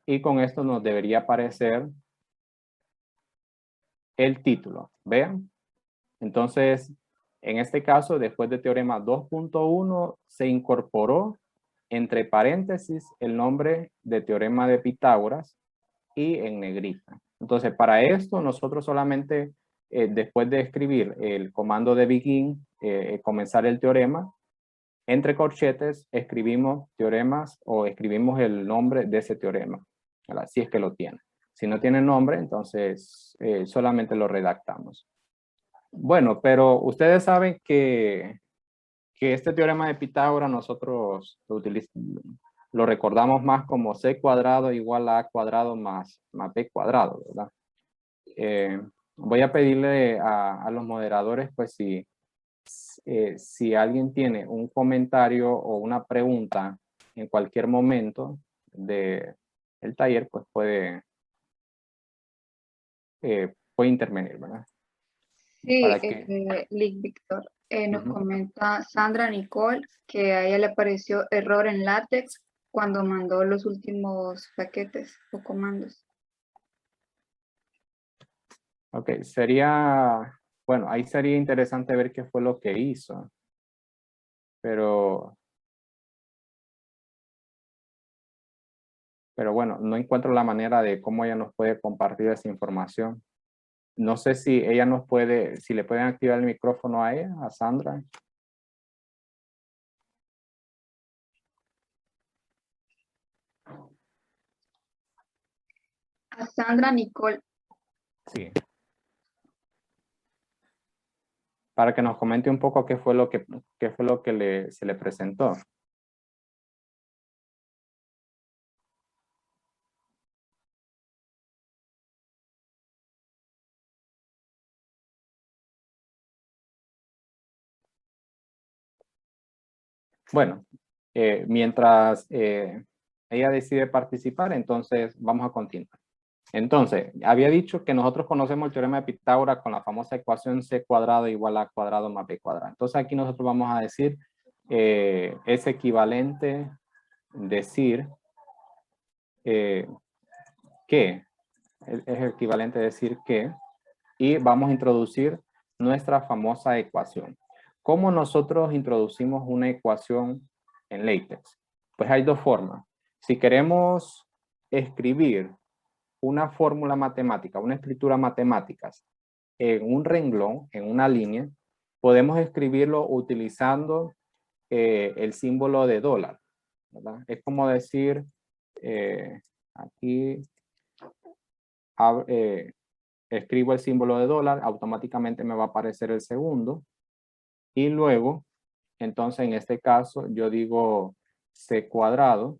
y con esto nos debería aparecer el título, ¿vean? Entonces, en este caso, después de teorema 2.1, se incorporó entre paréntesis el nombre de teorema de Pitágoras y en negrita. Entonces, para esto nosotros solamente, después de escribir el comando de begin, comenzar el teorema, entre corchetes escribimos teoremas o escribimos el nombre de ese teorema, ¿verdad? Si es que lo tiene. Si no tiene nombre, entonces solamente lo redactamos. Bueno, pero ustedes saben que este teorema de Pitágoras nosotros lo recordamos más como c cuadrado igual a cuadrado más b cuadrado, ¿verdad? Voy a pedirle a los moderadores, pues si alguien tiene un comentario o una pregunta en cualquier momento del taller, pues puede intervenir, ¿verdad? Sí, Para que, Lick Víctor, nos Ujú. comenta Sandra Nicole que a ella le apareció error en LaTeX cuando mandó los últimos paquetes o comandos. Ok, sería, bueno, ahí sería interesante ver qué fue lo que hizo, pero bueno, no encuentro la manera de cómo ella nos puede compartir esa información. No sé si ella nos puede, si le pueden activar el micrófono a ella, a Sandra. A Sandra Nicole, Sí. Para que nos comente un poco qué fue lo que se le presentó. Bueno, mientras ella decide participar, entonces vamos a continuar. Entonces, había dicho que nosotros conocemos el teorema de Pitágoras con la famosa ecuación c cuadrado igual a cuadrado más b cuadrado. Entonces aquí nosotros vamos a decir, es equivalente decir que, es equivalente decir que, y vamos a introducir nuestra famosa ecuación. ¿Cómo nosotros introducimos una ecuación en LaTeX? Pues hay dos formas. Si queremos escribir una fórmula matemática, una escritura matemática en un renglón, en una línea, podemos escribirlo utilizando el símbolo de dólar, ¿verdad? Es como decir, aquí escribo el símbolo de dólar, automáticamente me va a aparecer el segundo, y luego, entonces en este caso, yo digo c cuadrado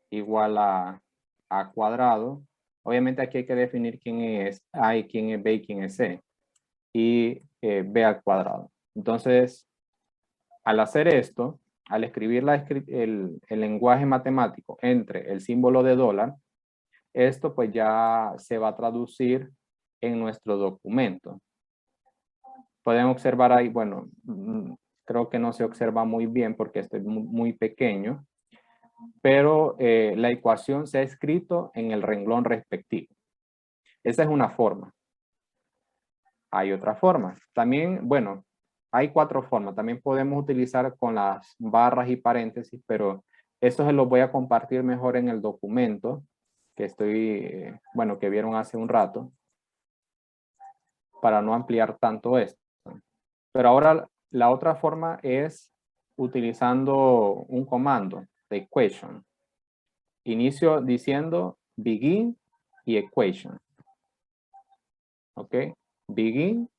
igual a A cuadrado. Obviamente aquí hay que definir quién es A y quién es B y quién es C. Y B al cuadrado. Entonces, al hacer esto, al escribir el lenguaje matemático entre el símbolo de dólar, esto pues ya se va a traducir en nuestro documento. Pueden observar ahí, bueno, creo que no se observa muy bien porque estoy muy pequeño, pero la ecuación se ha escrito en el renglón respectivo. Esa es una forma. Hay otra forma. También, bueno, hay 4 formas. También podemos utilizar con las barras y paréntesis, pero esto se los voy a compartir mejor en el documento que estoy, bueno, que vieron hace un rato, para no ampliar tanto esto. Pero ahora la otra forma es utilizando un comando de equation. Inicio diciendo begin y equation. ¿Ok? Begin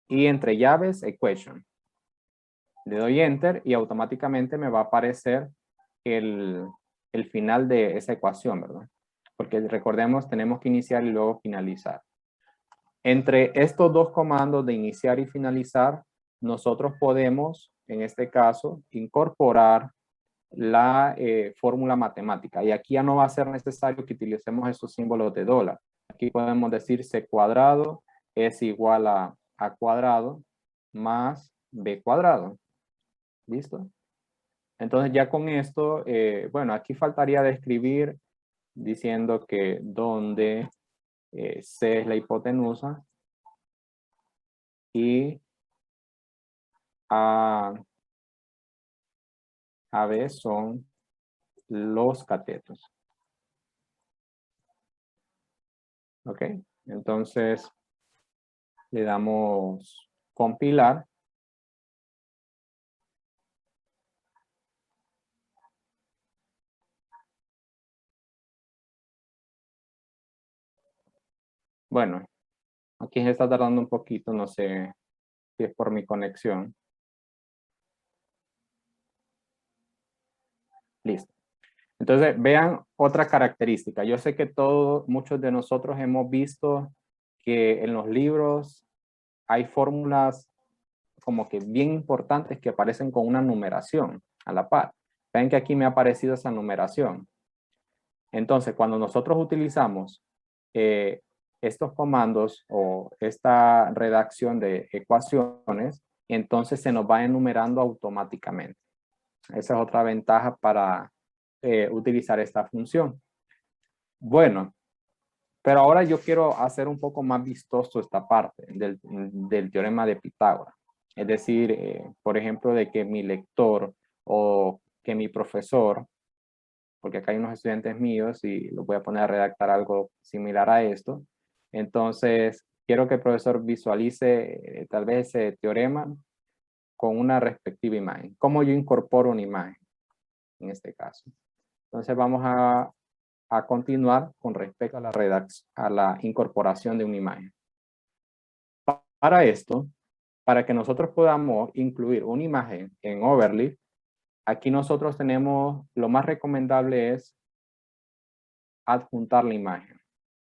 y entre llaves equation. Le doy enter y automáticamente me va a aparecer el final de esa ecuación, ¿verdad? Porque recordemos, tenemos que iniciar y luego finalizar. Entre estos 2 comandos de iniciar y finalizar, nosotros podemos, en este caso, incorporar la fórmula matemática. Y aquí ya no va a ser necesario que utilicemos esos símbolos de dólar. Aquí podemos decir C cuadrado es igual a A cuadrado más B cuadrado. ¿Listo? Entonces ya con esto, bueno, aquí faltaría describir diciendo que donde C es la hipotenusa y AB son los catetos. ¿Ok? Entonces le damos compilar. Bueno, aquí se está tardando un poquito, no sé si es por mi conexión. Listo. Entonces, vean otra característica. Yo sé que muchos de nosotros hemos visto que en los libros hay fórmulas como que bien importantes que aparecen con una numeración a la par. Ven que aquí me ha aparecido esa numeración. Entonces, cuando nosotros utilizamos estos comandos o esta redacción de ecuaciones, entonces se nos va enumerando automáticamente. Esa es otra ventaja para utilizar esta función. Bueno, pero ahora yo quiero hacer un poco más vistoso esta parte del teorema de Pitágoras. Es decir, por ejemplo, de que mi lector o que mi profesor, porque acá hay unos estudiantes míos y los voy a poner a redactar algo similar a esto. Entonces, quiero que el profesor visualice tal vez ese teorema con una respectiva imagen. ¿Cómo yo incorporo una imagen en este caso? Entonces vamos a continuar con respecto a a la incorporación de una imagen. Para esto, para que nosotros podamos incluir una imagen en Overleaf, aquí nosotros tenemos, lo más recomendable es adjuntar la imagen,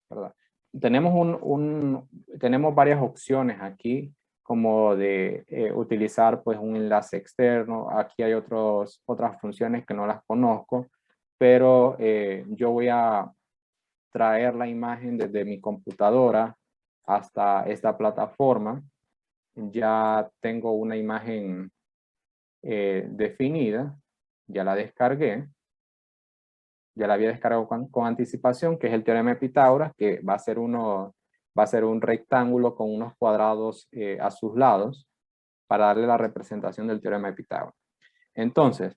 ¿verdad? Tenemos varias opciones aquí, como de utilizar pues un enlace externo. Aquí hay otras funciones que no las conozco, pero yo voy a traer la imagen desde mi computadora hasta esta plataforma. Ya tengo una imagen definida, ya la descargué, ya la había descargado con anticipación, que es el teorema de Pitágoras, que va a ser un rectángulo con unos cuadrados a sus lados para darle la representación del teorema de Pitágoras. Entonces,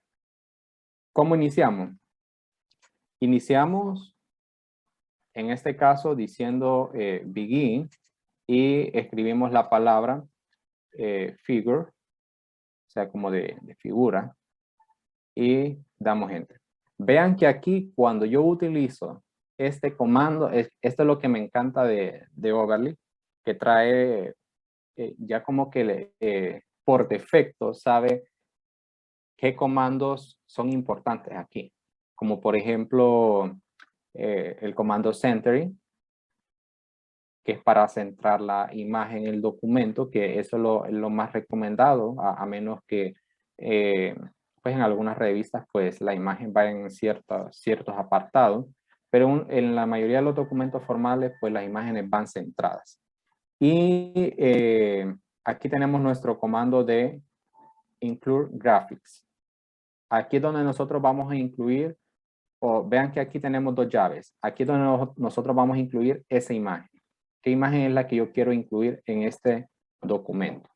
¿cómo iniciamos? Iniciamos en este caso diciendo begin y escribimos la palabra figure, o sea, como de figura, y damos enter. Vean que aquí cuando yo utilizo este comando, esto es lo que me encanta de Overleaf, que trae ya como que por defecto sabe qué comandos son importantes aquí. Como por ejemplo, el comando centering, que es para centrar la imagen en el documento, que eso es lo más recomendado, a menos que pues en algunas revistas pues la imagen va en ciertos apartados, pero en la mayoría de los documentos formales pues las imágenes van centradas. Y aquí tenemos nuestro comando de Include Graphics. Aquí es donde nosotros vamos a incluir, o vean que aquí tenemos dos llaves. Aquí es donde nosotros vamos a incluir esa imagen. ¿Qué imagen es la que yo quiero incluir en este documento?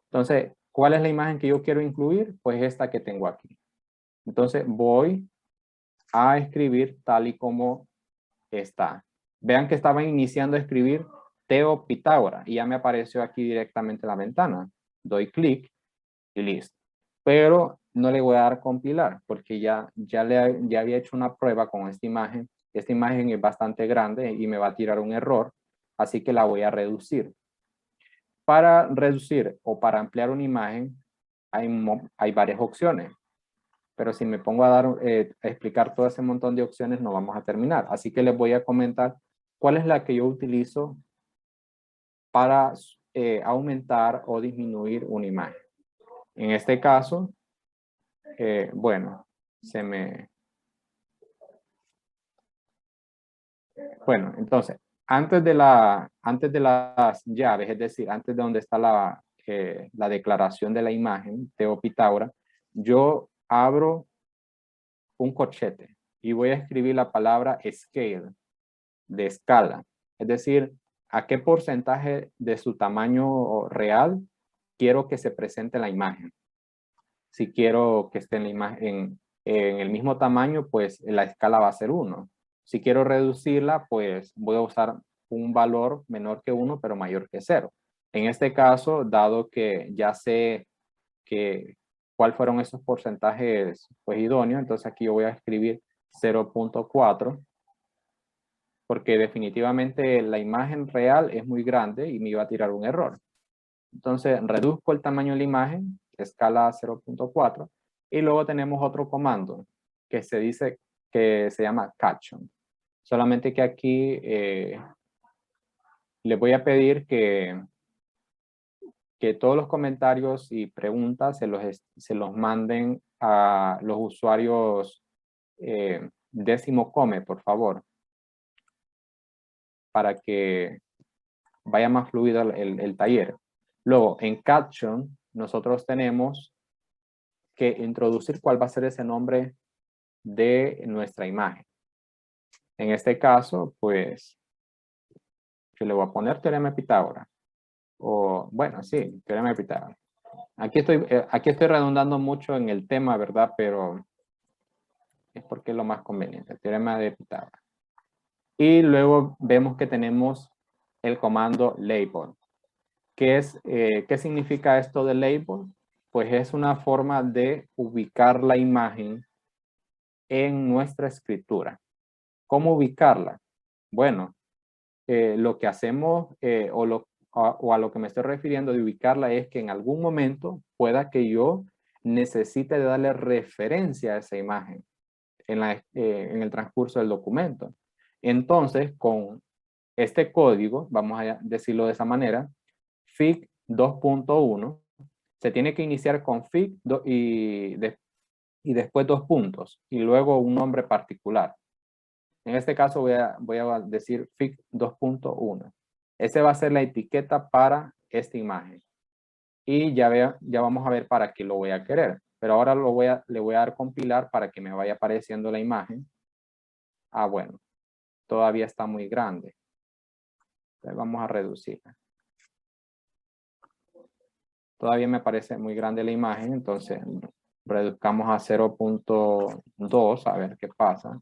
Entonces, ¿cuál es la imagen que yo quiero incluir? Pues esta que tengo aquí. Entonces, voy a escribir tal y como está. Vean que estaba iniciando a escribir Teo Pitágoras y ya me apareció aquí directamente en la ventana. Doy clic y listo. Pero no le voy a dar compilar porque ya había hecho una prueba con esta imagen. Esta imagen es bastante grande y me va a tirar un error, así que la voy a reducir. Para reducir o para ampliar una imagen hay varias opciones, pero si me pongo a explicar todo ese montón de opciones no vamos a terminar. Así que les voy a comentar cuál es la que yo utilizo para aumentar o disminuir una imagen. En este caso, bueno, bueno, entonces, antes de las llaves, es decir, antes de donde está la declaración de la imagen, Teo Pitágoras, yo abro un corchete y voy a escribir la palabra scale, de escala. Es decir, a qué porcentaje de su tamaño real quiero que se presente la imagen. Si quiero que esté en la imagen en el mismo tamaño, pues la escala va a ser 1. Si quiero reducirla, pues voy a usar un valor menor que 1, pero mayor que 0. En este caso, dado que ya sé cuáles fueron esos porcentajes pues, idóneos, entonces aquí yo voy a escribir 0.4, porque definitivamente la imagen real es muy grande y me iba a tirar un error. Entonces, reduzco el tamaño de la imagen, escala 0.4, y luego tenemos otro comando que se llama caption. Solamente que aquí les voy a pedir que todos los comentarios y preguntas se los manden a los usuarios décimo come, por favor, para que vaya más fluido el taller. Luego, en caption, nosotros tenemos que introducir cuál va a ser ese nombre de nuestra imagen. En este caso, pues, yo le voy a poner teorema de Pitágoras. O, bueno, sí, teorema de Pitágoras. Aquí estoy redundando mucho en el tema, ¿verdad? Pero es porque es lo más conveniente, teorema de Pitágoras. Y luego vemos que tenemos el comando label. ¿Qué significa esto de label? Pues es una forma de ubicar la imagen en nuestra escritura. ¿Cómo ubicarla? Bueno, lo que hacemos o a lo que me estoy refiriendo de ubicarla es que en algún momento pueda que yo necesite de darle referencia a esa imagen en el transcurso del documento. Entonces, con este código, vamos a decirlo de esa manera, FIG 2.1 se tiene que iniciar con FIG y después 2 puntos y luego un nombre particular. En este caso voy a decir FIG 2.1. Ese va a ser la etiqueta para esta imagen. Y ya vamos a ver para qué lo voy a querer. Pero ahora le voy a dar compilar para que me vaya apareciendo la imagen. Ah, bueno, todavía está muy grande. Entonces vamos a reducirla. Todavía me parece muy grande la imagen, entonces reduzcamos a 0.2 a ver qué pasa.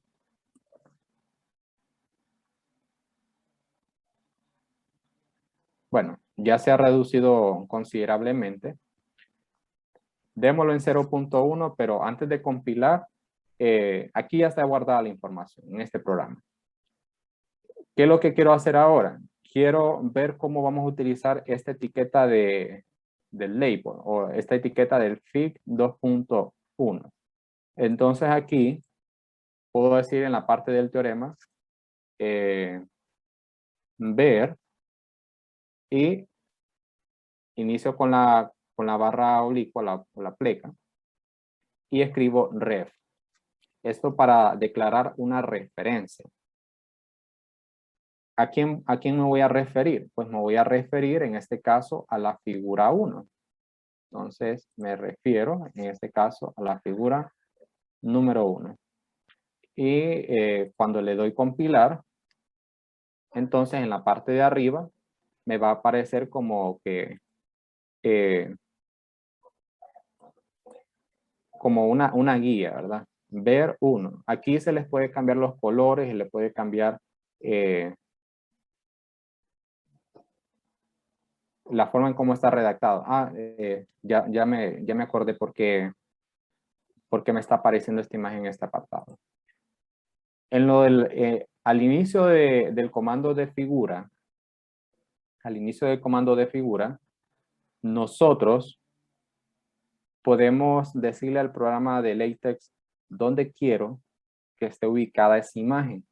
Bueno, ya se ha reducido considerablemente. Démoslo en 0.1, pero antes de compilar, aquí ya está guardada la información en este programa. ¿Qué es lo que quiero hacer ahora? Quiero ver cómo vamos a utilizar esta etiqueta del label o esta etiqueta del FIG 2.1. Entonces aquí puedo decir en la parte del teorema, ver, y inicio con la barra oblicua, la pleca, y escribo ref. Esto para declarar una referencia. ¿A quién me voy a referir? Pues me voy a referir en este caso a la figura 1. Entonces me refiero en este caso a la figura número 1. Y cuando le doy compilar, entonces en la parte de arriba me va a aparecer como que como una guía, ¿verdad? Ver 1. Aquí se les puede cambiar los colores y le puede cambiar la forma en cómo está redactado. Ya me acordé por qué me está apareciendo esta imagen en este apartado. En lo al inicio del comando de figura, nosotros podemos decirle al programa de LaTeX dónde quiero que esté ubicada esa imagen.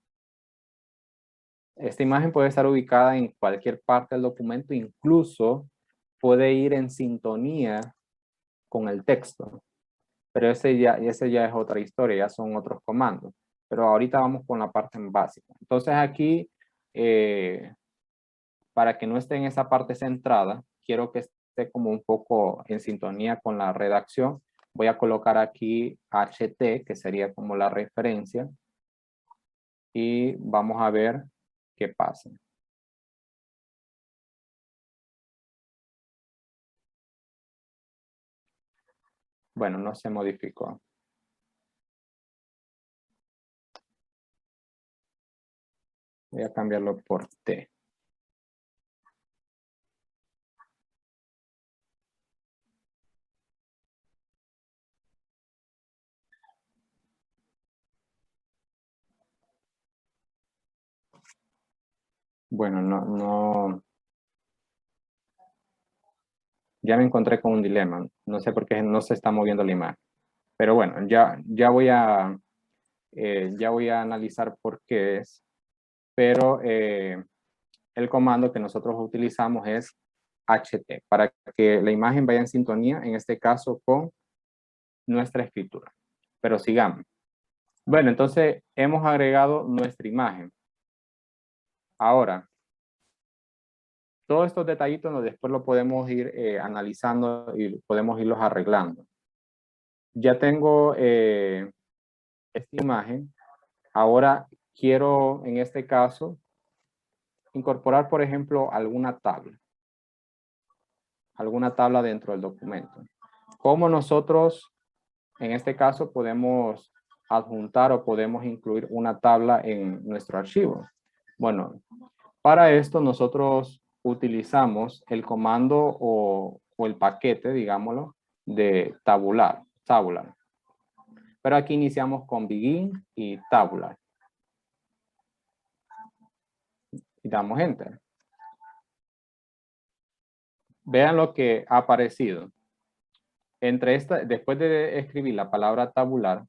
Esta imagen puede estar ubicada en cualquier parte del documento, incluso puede ir en sintonía con el texto. Pero ese ya es otra historia, ya son otros comandos. Pero ahorita vamos con la parte básica. Entonces aquí, para que no esté en esa parte centrada, quiero que esté como un poco en sintonía con la redacción. Voy a colocar aquí HT, que sería como la referencia. Y vamos a ver qué pasa. Bueno, no se modificó. Voy a cambiarlo por T. Bueno, no. Ya me encontré con un dilema. No sé por qué no se está moviendo la imagen. Pero bueno, ya voy a analizar por qué es. Pero el comando que nosotros utilizamos es HT, para que la imagen vaya en sintonía, en este caso con nuestra escritura. Pero sigamos. Bueno, entonces hemos agregado nuestra imagen. Ahora, todos estos detallitos después lo podemos ir analizando y podemos irlos arreglando. Ya tengo esta imagen. Ahora quiero, en este caso, incorporar, por ejemplo, alguna tabla dentro del documento. ¿Cómo nosotros, en este caso, podemos adjuntar o podemos incluir una tabla en nuestro archivo? Bueno, para esto nosotros utilizamos el comando o el paquete, digámoslo, de tabular. Pero aquí iniciamos con begin y tabular. Y damos enter. Vean lo que ha aparecido. Después de escribir la palabra tabular,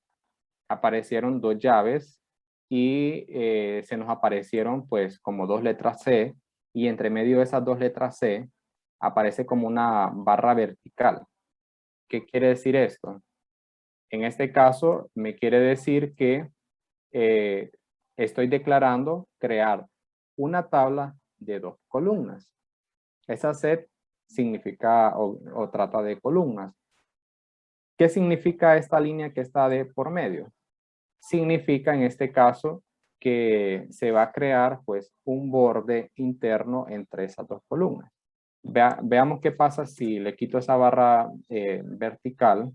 aparecieron dos llaves y se nos aparecieron pues como dos letras C, y entre medio de esas dos letras C aparece como una barra vertical. ¿Qué quiere decir esto? En este caso me quiere decir que estoy declarando crear una tabla de dos columnas. Esa set significa o trata de columnas. ¿Qué significa esta línea que está de por medio? Significa en este caso que se va a crear pues un borde interno entre esas dos columnas. Veamos qué pasa si le quito esa barra vertical.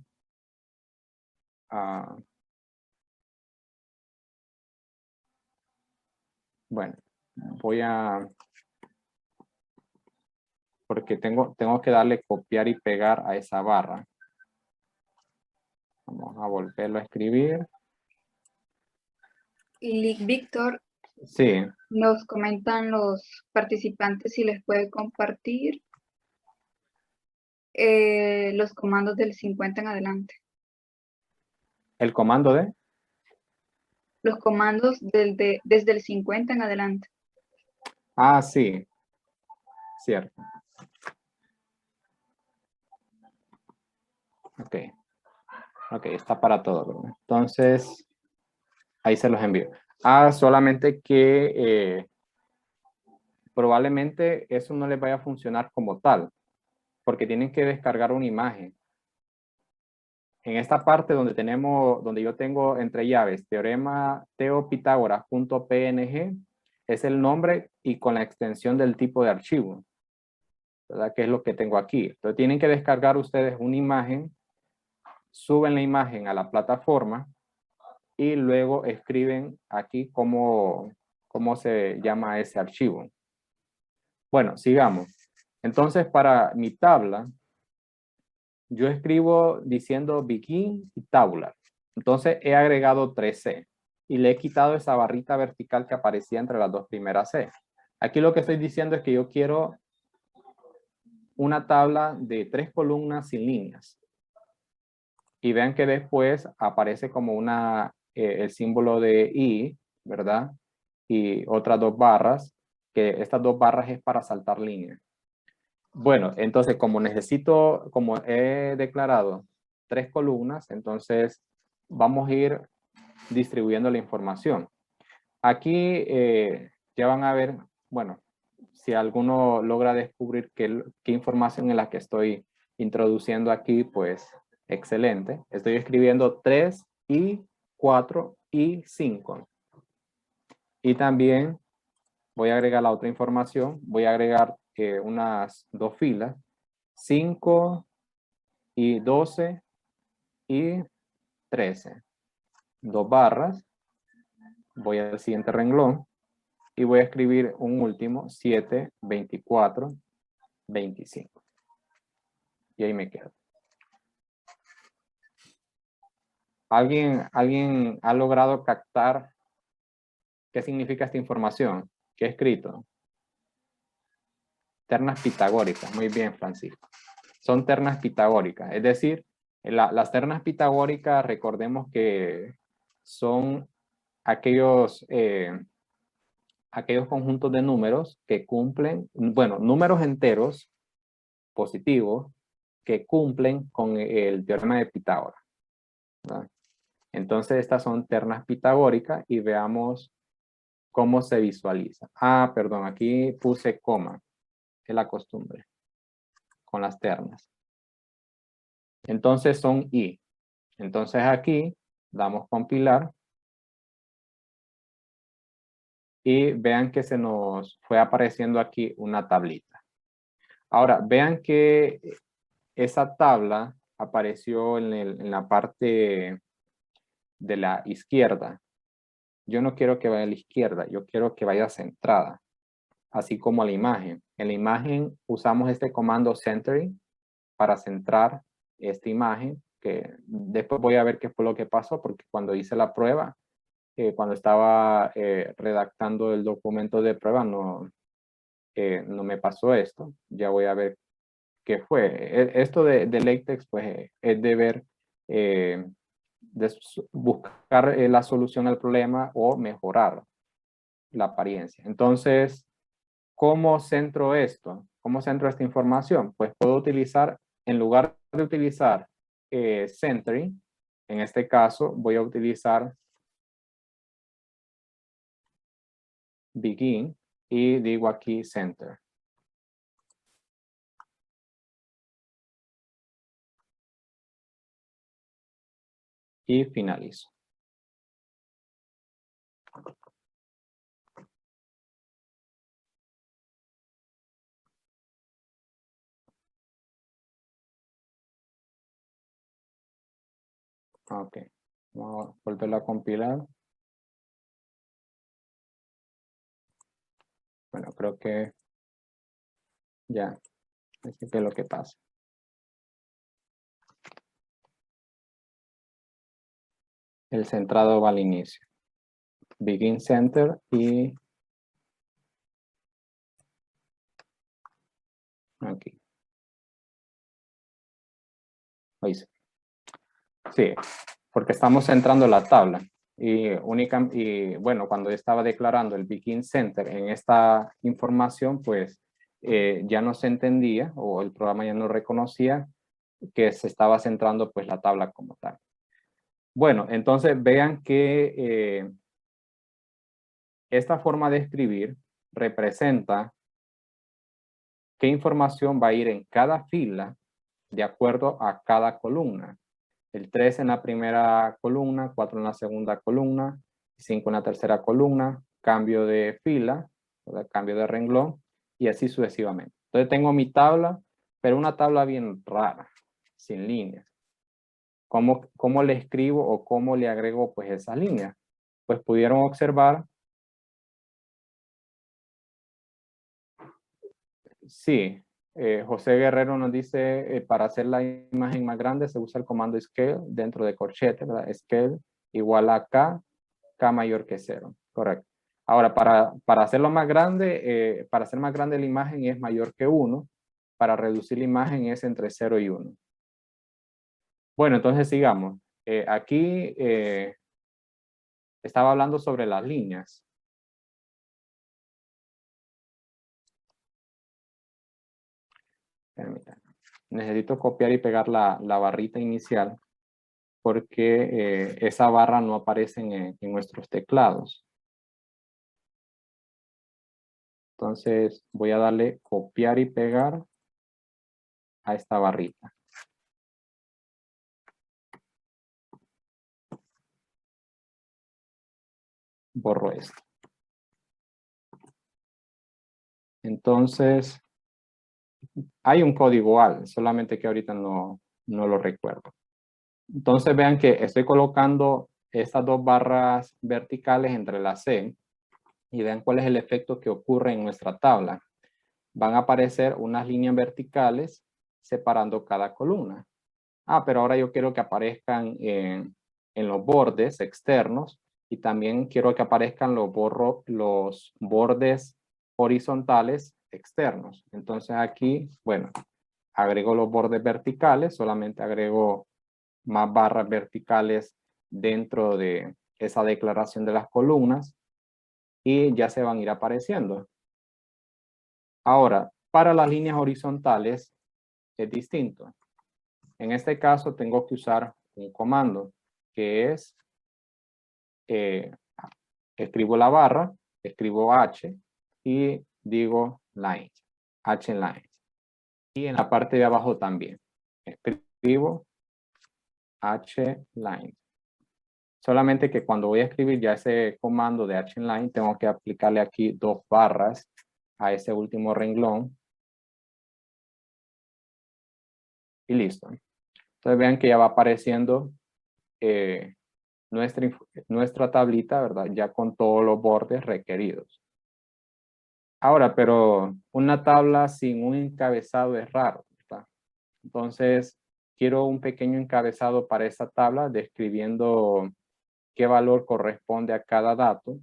Bueno, porque tengo que darle copiar y pegar a esa barra. Vamos a volverlo a escribir. Y Víctor, Sí. nos comentan los participantes si les puede compartir los comandos del 50 en adelante. ¿El comando de? los comandos desde el 50 en adelante. Ah, sí, cierto. Ok. Ok, está para todo, ¿verdad? Entonces, ahí se los envío. Ah, solamente que probablemente eso no les vaya a funcionar como tal, porque tienen que descargar una imagen. En esta parte donde yo tengo entre llaves, teorema teopitágoras.png, es el nombre y con la extensión del tipo de archivo, ¿verdad? Que es lo que tengo aquí. Entonces tienen que descargar ustedes una imagen, suben la imagen a la plataforma y luego escriben aquí cómo se llama ese archivo. Bueno, sigamos. Entonces, para mi tabla, yo escribo diciendo begin y tabular. Entonces, he agregado 3C y le he quitado esa barrita vertical que aparecía entre las dos primeras C. Aquí lo que estoy diciendo es que yo quiero una tabla de 3 columnas sin líneas. Y vean que después aparece como el símbolo de I, ¿verdad? Y otras 2 barras, que estas 2 barras es para saltar líneas. Bueno, entonces como he declarado 3 columnas, entonces vamos a ir distribuyendo la información. Aquí ya van a ver, bueno, si alguno logra descubrir qué información es la que estoy introduciendo aquí, pues excelente. Estoy escribiendo 3 y 4 y 5. Y también voy a agregar la otra información. Voy a agregar unas 2 filas. 5 y 12 y 13. 2 barras. Voy al siguiente renglón. Y voy a escribir un último, 7, 24, 25. Y ahí me quedo. ¿Alguien ha logrado captar qué significa esta información que he escrito? Ternas pitagóricas. Muy bien, Francisco. Son ternas pitagóricas. Es decir, las ternas pitagóricas, recordemos que son aquellos conjuntos de números que cumplen, bueno, números enteros positivos que cumplen con el teorema de Pitágoras, ¿verdad? Entonces estas son ternas pitagóricas y veamos cómo se visualiza. Ah, perdón, aquí puse coma, es la costumbre con las ternas. Entonces son I. Entonces aquí damos compilar y vean que se nos fue apareciendo aquí una tablita. Ahora, vean que esa tabla apareció en la parte de la izquierda. Yo no quiero que vaya a la izquierda, yo quiero que vaya centrada, así como a la imagen. En la imagen usamos este comando centering para centrar esta imagen, que después voy a ver qué fue lo que pasó, porque cuando hice la prueba, cuando estaba redactando el documento de prueba, no me pasó esto. Ya voy a ver qué fue. Esto de LaTeX, pues, es de ver, de buscar la solución al problema o mejorar la apariencia. Entonces, ¿cómo centro esto? ¿Cómo centro esta información? Pues puedo utilizar, en lugar de utilizar centering, en este caso voy a utilizar begin y digo aquí center. Y finalizo. Ok, vamos a volverlo a compilar. Bueno, creo que ya, así que es lo que pasa. El centrado va al inicio. Begin center y aquí. Ahí sí. Sí, porque estamos centrando la tabla. Y bueno, cuando estaba declarando el Begin Center en esta información, pues ya no se entendía o el programa ya no reconocía que se estaba centrando pues la tabla como tal. Bueno, entonces vean que esta forma de escribir representa qué información va a ir en cada fila de acuerdo a cada columna. El 3 en la primera columna, 4 en la segunda columna, 5 en la tercera columna, cambio de fila, cambio de renglón y así sucesivamente. Entonces tengo mi tabla, pero una tabla bien rara, sin líneas. ¿Cómo le escribo o cómo le agrego pues esas líneas? Pues pudieron observar, sí, José Guerrero nos dice, para hacer la imagen más grande se usa el comando scale dentro de corchete, ¿verdad? Scale igual a K mayor que 0, correcto. Ahora, para hacerlo más grande, para hacer más grande la imagen es mayor que 1, para reducir la imagen es entre 0 y 1. Bueno, entonces sigamos. Aquí estaba hablando sobre las líneas. Permítanme. Necesito copiar y pegar la barrita inicial porque esa barra no aparece en nuestros teclados. Entonces voy a darle copiar y pegar a esta barrita. Borro esto. Entonces, hay un código igual, solamente que ahorita no lo recuerdo. Entonces vean que estoy colocando estas dos barras verticales entre la C y vean cuál es el efecto que ocurre en nuestra tabla. Van a aparecer unas líneas verticales separando cada columna. Pero ahora yo quiero que aparezcan en los bordes externos y también quiero que aparezcan los bordes horizontales externos. Entonces aquí, bueno, agrego los bordes verticales, solamente agrego más barras verticales dentro de esa declaración de las columnas y ya se van a ir apareciendo. Ahora, para las líneas horizontales es distinto. En este caso tengo que usar un comando que es, escribo la barra, escribo H y digo lines, H lines. Y en la parte de abajo también, escribo H lines. Solamente que cuando voy a escribir ya ese comando de H line, tengo que aplicarle aquí 2 barras a ese último renglón. Y listo. Entonces vean que ya va apareciendo nuestra tablita, ¿verdad? Ya con todos los bordes requeridos. Ahora, pero una tabla sin un encabezado es raro, ¿verdad? Entonces, quiero un pequeño encabezado para esta tabla describiendo qué valor corresponde a cada dato.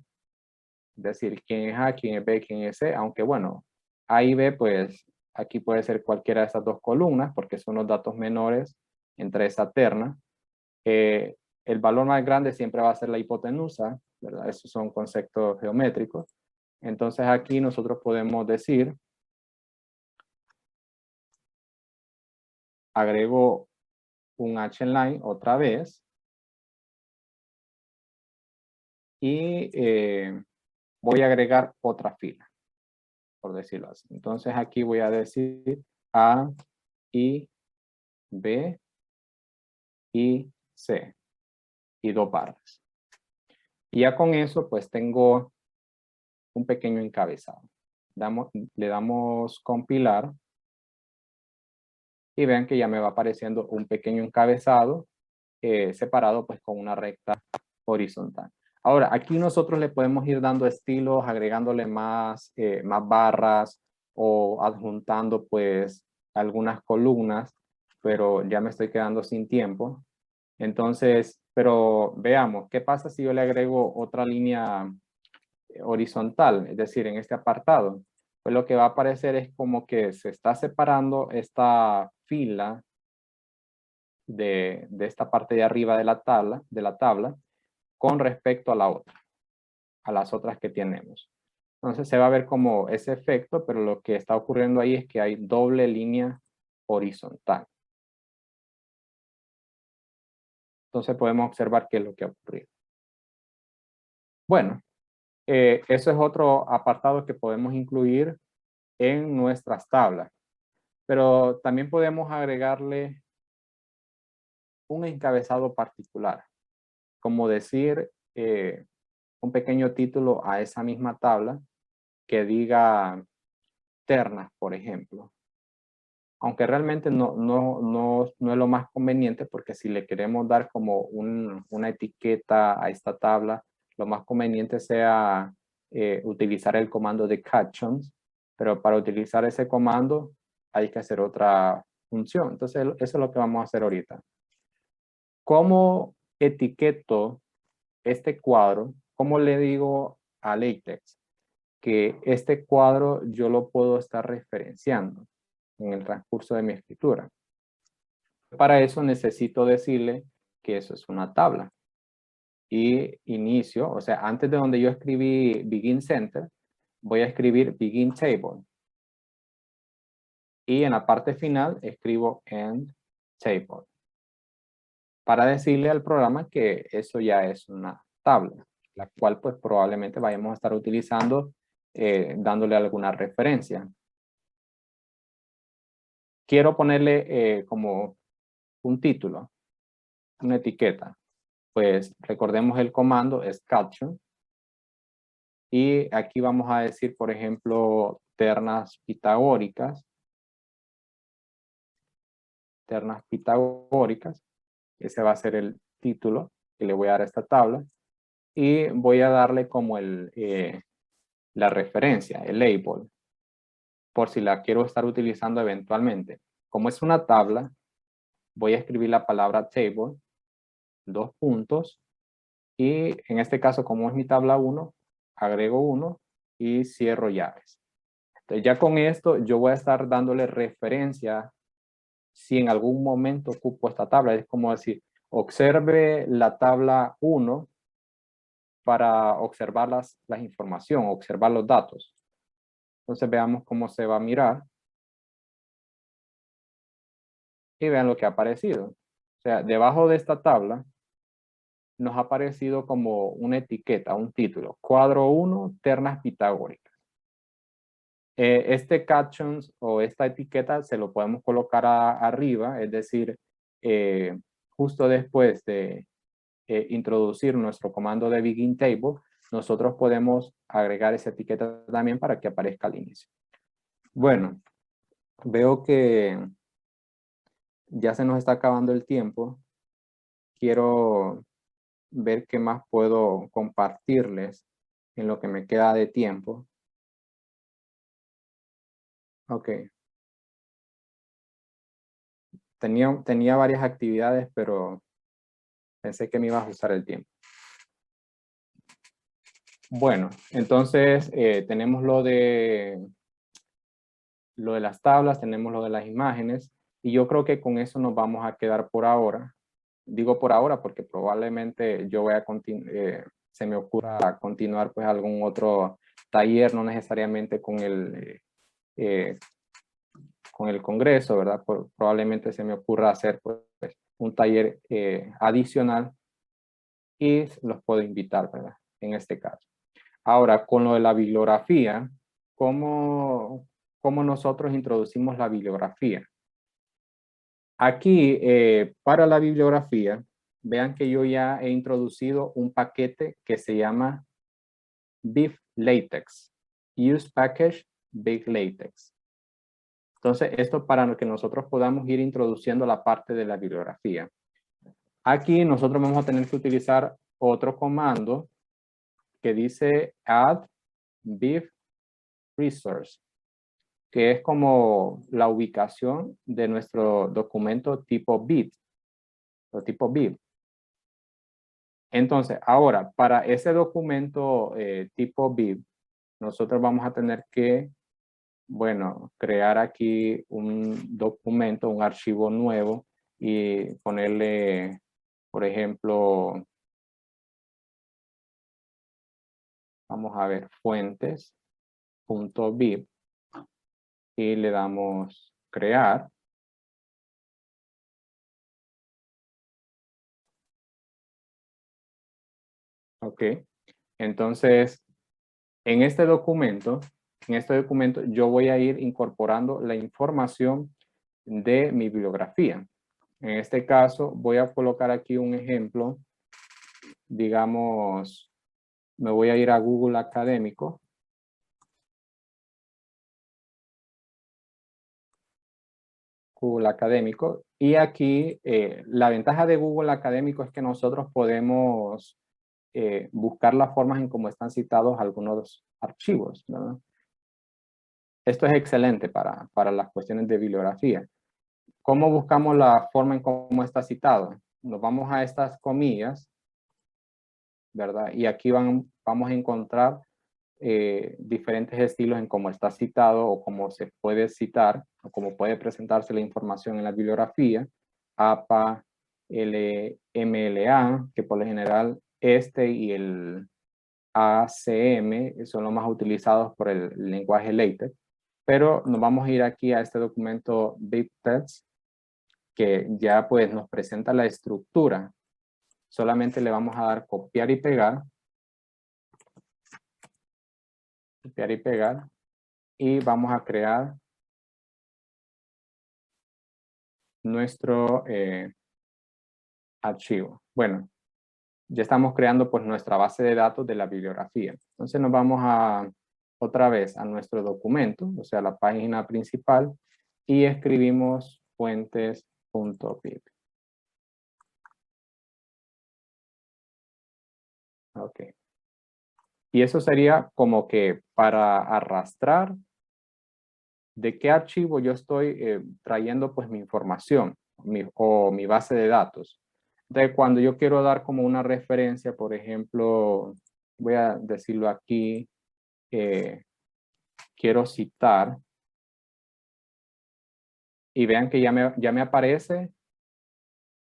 Es decir, quién es A, quién es B, quién es C. Aunque bueno, A y B, pues aquí puede ser cualquiera de esas dos columnas porque son los datos menores entre esa terna. El valor más grande siempre va a ser la hipotenusa, ¿verdad? Esos son conceptos geométricos. Entonces aquí nosotros podemos decir, agrego un H-line otra vez y voy a agregar otra fila, por decirlo así. Entonces aquí voy a decir A, I, B y C y 2 barras. Y ya con eso pues tengo un pequeño encabezado. Le damos compilar y vean que ya me va apareciendo un pequeño encabezado separado pues con una recta horizontal. Ahora, aquí nosotros le podemos ir dando estilos, agregándole más barras o adjuntando pues algunas columnas, pero ya me estoy quedando sin tiempo. Entonces, pero veamos, ¿qué pasa si yo le agrego otra línea horizontal? Es decir, en este apartado. Pues lo que va a aparecer es como que se está separando esta fila de esta parte de arriba de la tabla con respecto a la otra, a las otras que tenemos. Entonces se va a ver como ese efecto, pero lo que está ocurriendo ahí es que hay doble línea horizontal. Entonces podemos observar qué es lo que ha ocurrido. Bueno, eso es otro apartado que podemos incluir en nuestras tablas. Pero también podemos agregarle un encabezado particular, como decir un pequeño título a esa misma tabla que diga ternas, por ejemplo. Aunque realmente no es lo más conveniente, porque si le queremos dar como una etiqueta a esta tabla, lo más conveniente sea utilizar el comando de captions, pero para utilizar ese comando hay que hacer otra función. Entonces eso es lo que vamos a hacer ahorita. ¿Cómo etiqueto este cuadro? ¿Cómo le digo a LaTeX que este cuadro yo lo puedo estar referenciando en el transcurso de mi escritura? Para eso necesito decirle que eso es una tabla. Y inicio, o sea, antes de donde yo escribí Begin Center, voy a escribir Begin Table. Y en la parte final escribo End Table. Para decirle al programa que eso ya es una tabla, la cual pues probablemente vayamos a estar utilizando dándole alguna referencia. Quiero ponerle como un título, una etiqueta. Pues recordemos el comando es caption. Y aquí vamos a decir, por ejemplo, ternas pitagóricas. Ternas pitagóricas. Ese va a ser el título que le voy a dar a esta tabla. Y voy a darle como la referencia, el label, por si la quiero estar utilizando eventualmente. Como es una tabla, voy a escribir la palabra table, 2 puntos, y en este caso, como es mi tabla 1, agrego 1 y cierro llaves. Entonces ya con esto yo voy a estar dándole referencia si en algún momento ocupo esta tabla. Es como decir, observe la tabla 1 para observar la información, observar los datos. Entonces veamos cómo se va a mirar. Y vean lo que ha aparecido. O sea, debajo de esta tabla nos ha aparecido como una etiqueta, un título. Cuadro 1, ternas pitagóricas. Este captions o esta etiqueta se lo podemos colocar arriba, es decir, justo después de introducir nuestro comando de Begin Table, nosotros podemos agregar esa etiqueta también para que aparezca al inicio. Bueno, veo que ya se nos está acabando el tiempo. Quiero ver qué más puedo compartirles en lo que me queda de tiempo. Ok. Tenía varias actividades, pero pensé que me iba a ajustar el tiempo. Bueno, entonces tenemos lo de las tablas, tenemos lo de las imágenes, y yo creo que con eso nos vamos a quedar por ahora. Digo por ahora porque probablemente yo voy a se me ocurra continuar pues algún otro taller, no necesariamente con el congreso, ¿verdad? Probablemente se me ocurra hacer pues un taller adicional y los puedo invitar, ¿verdad? En este caso. Ahora, con lo de la bibliografía, ¿cómo nosotros introducimos la bibliografía? Aquí, para la bibliografía, vean que yo ya he introducido un paquete que se llama BibLatex. Use Package BibLatex. Entonces, esto para que nosotros podamos ir introduciendo la parte de la bibliografía. Aquí nosotros vamos a tener que utilizar otro comando que dice add bib resource, que es como la ubicación de nuestro documento tipo bib, o tipo bib. Entonces, ahora, para ese documento tipo bib, nosotros vamos a tener que, bueno, crear aquí un documento, un archivo nuevo y ponerle, por ejemplo, Vamos a ver fuentes.bib y le damos crear. Ok, entonces en este documento yo voy a ir incorporando la información de mi bibliografía. En este caso voy a colocar aquí un ejemplo, digamos, me voy a ir a Google Académico. Google Académico. Y aquí la ventaja de Google Académico es que nosotros podemos buscar las formas en cómo están citados algunos archivos, ¿verdad? Esto es excelente para las cuestiones de bibliografía. ¿Cómo buscamos la forma en cómo está citado? Nos vamos a estas comillas, ¿verdad? Y aquí vamos a encontrar diferentes estilos en cómo está citado o cómo se puede citar o cómo puede presentarse la información en la bibliografía. APA, MLA, que por lo general este y el ACM son los más utilizados por el lenguaje LaTeX. Pero nos vamos a ir aquí a este documento BibTeX, que ya pues nos presenta la estructura. Solamente le vamos a dar copiar y pegar. Copiar y pegar. Y vamos a crear nuestro archivo. Bueno, ya estamos creando pues nuestra base de datos de la bibliografía. Entonces nos vamos otra vez a nuestro documento, o sea, la página principal, y escribimos fuentes.bib. Ok. Y eso sería como que para arrastrar de qué archivo yo estoy trayendo pues mi información o mi base de datos. Entonces cuando yo quiero dar como una referencia, por ejemplo, voy a decirlo aquí, quiero citar y vean que ya me aparece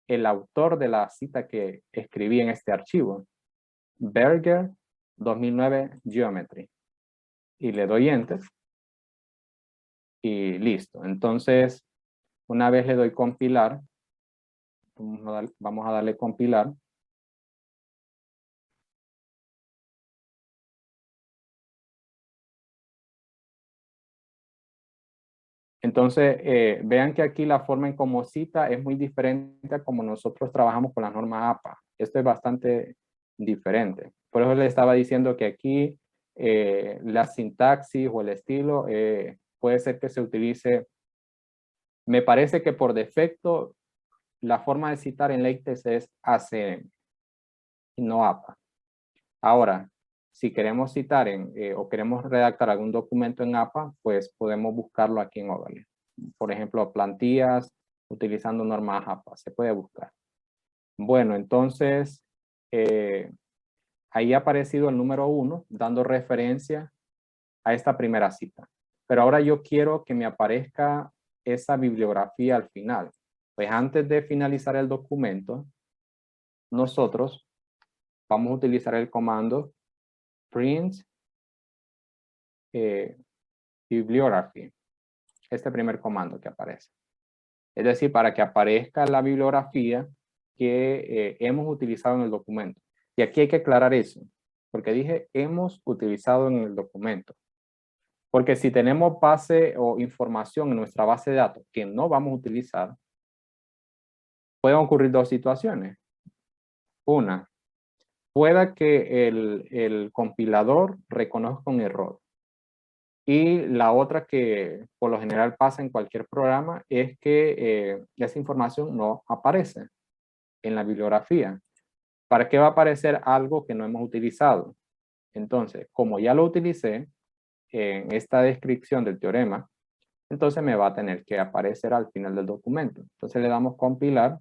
el autor de la cita que escribí en este archivo. Berger 2009 Geometry. Y le doy Enter. Y listo. Entonces, una vez le doy compilar, vamos a darle compilar. Entonces, vean que aquí la forma en cómo cita es muy diferente a como nosotros trabajamos con la norma APA. Esto es bastante diferente. Por eso le estaba diciendo que aquí la sintaxis o el estilo puede ser que se utilice. Me parece que por defecto la forma de citar en LaTeX es ACM y no APA. Ahora, si queremos citar o queremos redactar algún documento en APA, pues podemos buscarlo aquí en Overlay. Por ejemplo, plantillas utilizando normas APA, se puede buscar. Bueno, entonces, ahí ha aparecido el número 1, dando referencia a esta primera cita. Pero ahora yo quiero que me aparezca esa bibliografía al final. Pues antes de finalizar el documento, nosotros vamos a utilizar el comando print bibliography. Este primer comando que aparece. Es decir, para que aparezca la bibliografía que hemos utilizado en el documento. Y aquí hay que aclarar eso, porque dije hemos utilizado en el documento. Porque si tenemos base o información en nuestra base de datos que no vamos a utilizar, pueden ocurrir dos situaciones. Una, pueda que el compilador reconozca un error. Y la otra que por lo general pasa en cualquier programa es que esa información no aparece en la bibliografía. ¿Para qué va a aparecer algo que no hemos utilizado? Entonces, como ya lo utilicé en esta descripción del teorema, entonces me va a tener que aparecer al final del documento. Entonces le damos compilar.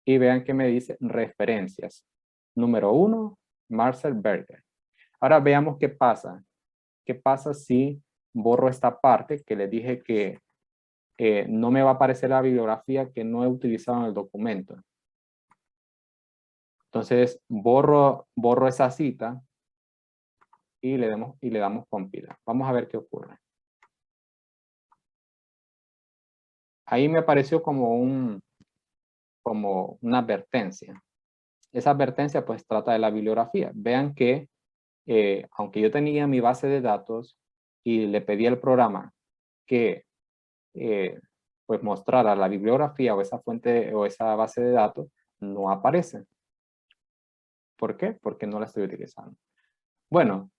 Y vean que me dice referencias. Número 1, Marcel Berger. Ahora veamos qué pasa. ¿Qué pasa si borro esta parte que les dije que no me va a aparecer la bibliografía que no he utilizado en el documento? Entonces, borro esa cita y le damos compilar. Vamos a ver qué ocurre. Ahí me apareció como una advertencia. Esa advertencia pues trata de la bibliografía. Vean que aunque yo tenía mi base de datos y le pedí al programa que pues mostrara la bibliografía o esa fuente o esa base de datos, no aparece. ¿Por qué? Porque no la estoy utilizando. Bueno,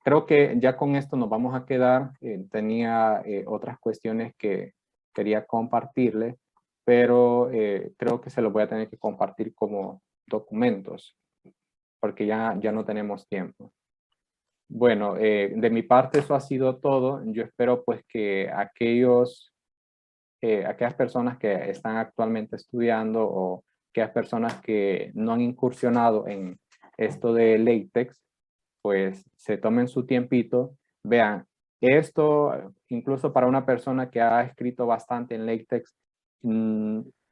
creo que ya con esto nos vamos a quedar. Tenía otras cuestiones que quería compartirles, pero creo que se los voy a tener que compartir como documentos, porque ya no tenemos tiempo. Bueno, de mi parte eso ha sido todo. Yo espero pues que aquellas personas que están actualmente estudiando o aquellas personas que no han incursionado en esto de LaTeX, pues se tomen su tiempito, vean, esto incluso para una persona que ha escrito bastante en LaTeX,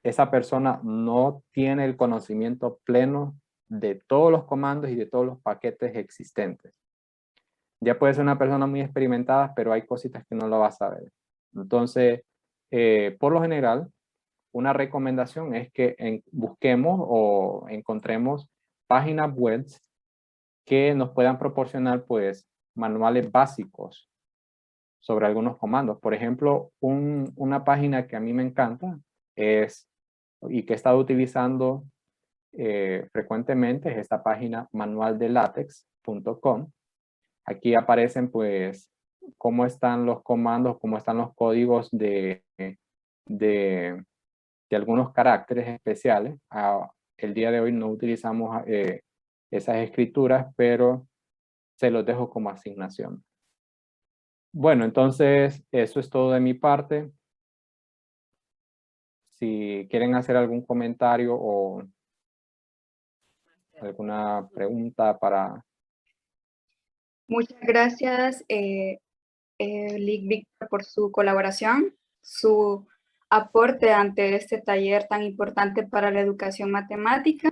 esa persona no tiene el conocimiento pleno de todos los comandos y de todos los paquetes existentes. Ya puede ser una persona muy experimentada, pero hay cositas que no lo va a saber. Entonces, por lo general, una recomendación es que busquemos o encontremos páginas web que nos puedan proporcionar pues manuales básicos sobre algunos comandos. Por ejemplo, una página que a mí me encanta y que he estado utilizando frecuentemente es esta página manualdelatex.com. Aquí aparecen pues cómo están los comandos, cómo están los códigos de algunos caracteres especiales. El día de hoy no utilizamos esas escrituras, pero se los dejo como asignación. Bueno, entonces eso es todo de mi parte. Si quieren hacer algún comentario o alguna pregunta para... Muchas gracias, Lic Víctor, por su colaboración, su aporte ante este taller tan importante para la educación matemática.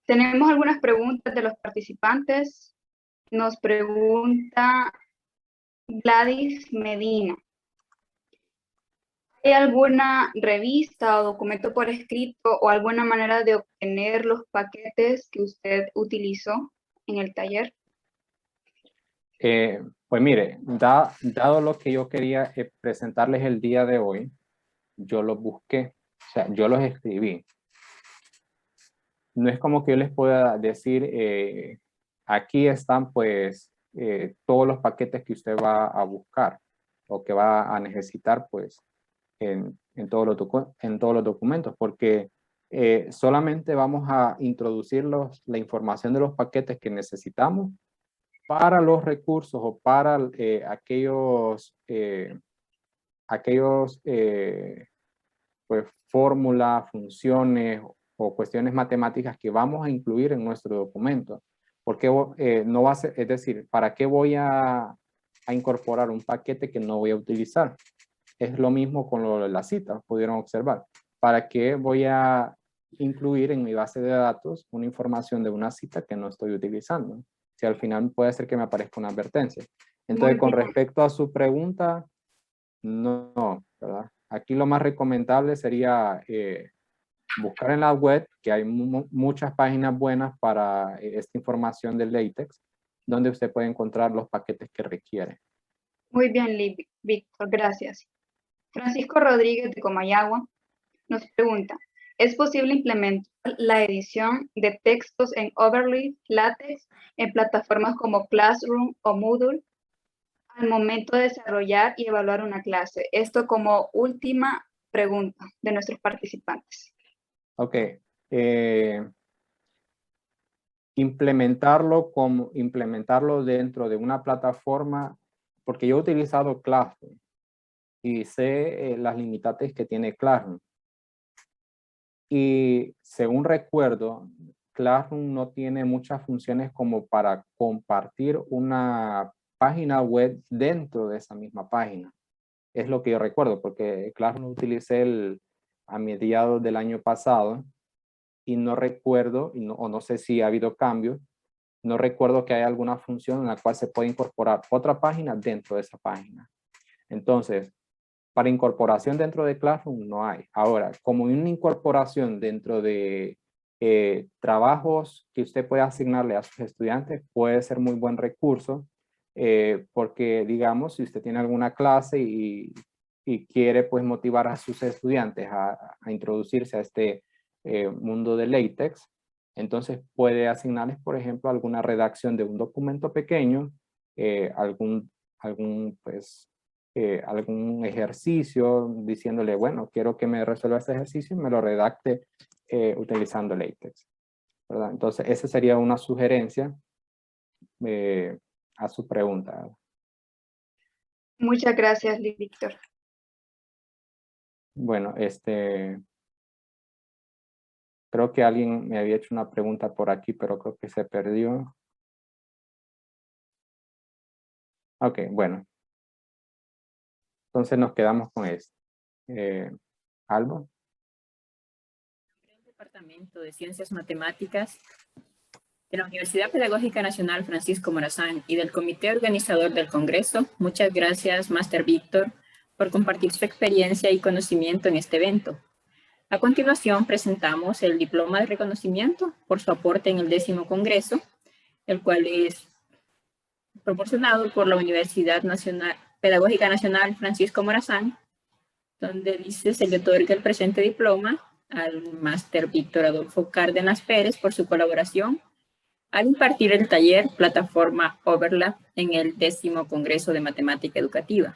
Tenemos algunas preguntas de los participantes. Nos pregunta Gladys Medina. ¿Hay alguna revista o documento por escrito o alguna manera de obtener los paquetes que usted utilizó en el taller? Pues mire, dado lo que yo quería presentarles el día de hoy, yo los busqué, o sea, yo los escribí. No es como que yo les pueda decir, aquí están pues todos los paquetes que usted va a buscar o que va a necesitar pues en todos los documentos, porque solamente vamos a introducir la información de los paquetes que necesitamos para los recursos o para aquellos pues fórmulas, funciones o cuestiones matemáticas que vamos a incluir en nuestro documento. Porque no va a ser, es decir, ¿para qué voy a incorporar un paquete que no voy a utilizar? Es lo mismo con lo de la cita, pudieron observar. ¿Para qué voy a incluir en mi base de datos una información de una cita que no estoy utilizando? Si al final puede ser que me aparezca una advertencia. Entonces, con respecto a su pregunta, no, ¿verdad? Aquí lo más recomendable sería buscar en la web, que hay muchas páginas buenas para esta información del LaTeX, donde usted puede encontrar los paquetes que requiere. Muy bien, Víctor, gracias. Francisco Rodríguez de Comayagua nos pregunta, ¿es posible implementar la edición de textos en Overleaf LaTeX en plataformas como Classroom o Moodle al momento de desarrollar y evaluar una clase? Esto como última pregunta de nuestros participantes. Ok. Implementarlo dentro de una plataforma, porque yo he utilizado Classroom y sé las limitantes que tiene Classroom. Y según recuerdo, Classroom no tiene muchas funciones como para compartir una página web dentro de esa misma página. Es lo que yo recuerdo, porque Classroom lo utilicé a mediados del año pasado y no recuerdo, o no sé si ha habido cambios, no recuerdo que haya alguna función en la cual se puede incorporar otra página dentro de esa página. Entonces, para incorporación dentro de Classroom no hay. Ahora, como una incorporación dentro de trabajos que usted puede asignarle a sus estudiantes, puede ser muy buen recurso, porque digamos, si usted tiene alguna clase y quiere pues motivar a sus estudiantes a introducirse a este mundo de LaTeX, entonces puede asignarles, por ejemplo, alguna redacción de un documento pequeño, algún ejercicio diciéndole, bueno, quiero que me resuelva este ejercicio y me lo redacte utilizando LaTeX, ¿verdad? Entonces, esa sería una sugerencia a su pregunta. Muchas gracias, Víctor. Bueno, creo que alguien me había hecho una pregunta por aquí, pero creo que se perdió. Ok, bueno. Entonces nos quedamos con esto. ¿Algo? El Departamento de Ciencias Matemáticas de la Universidad Pedagógica Nacional Francisco Morazán y del Comité Organizador del Congreso, muchas gracias, Máster Víctor, por compartir su experiencia y conocimiento en este evento. A continuación, presentamos el diploma de reconocimiento por su aporte en el 10º Congreso, el cual es proporcionado por la Universidad Pedagógica Nacional Francisco Morazán, donde dice se le otorga el presente diploma al Máster Víctor Adolfo Cárdenas Pérez por su colaboración al impartir el taller Plataforma Overlap en el 10º Congreso de Matemática Educativa.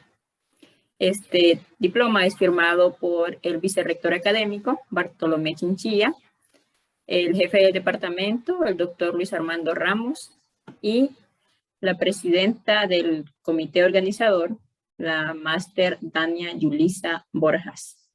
Este diploma es firmado por el vicerrector académico, Bartolomé Chinchilla, el jefe del departamento, el doctor Luis Armando Ramos, y la presidenta del comité organizador, la máster Dania Yulisa Borjas.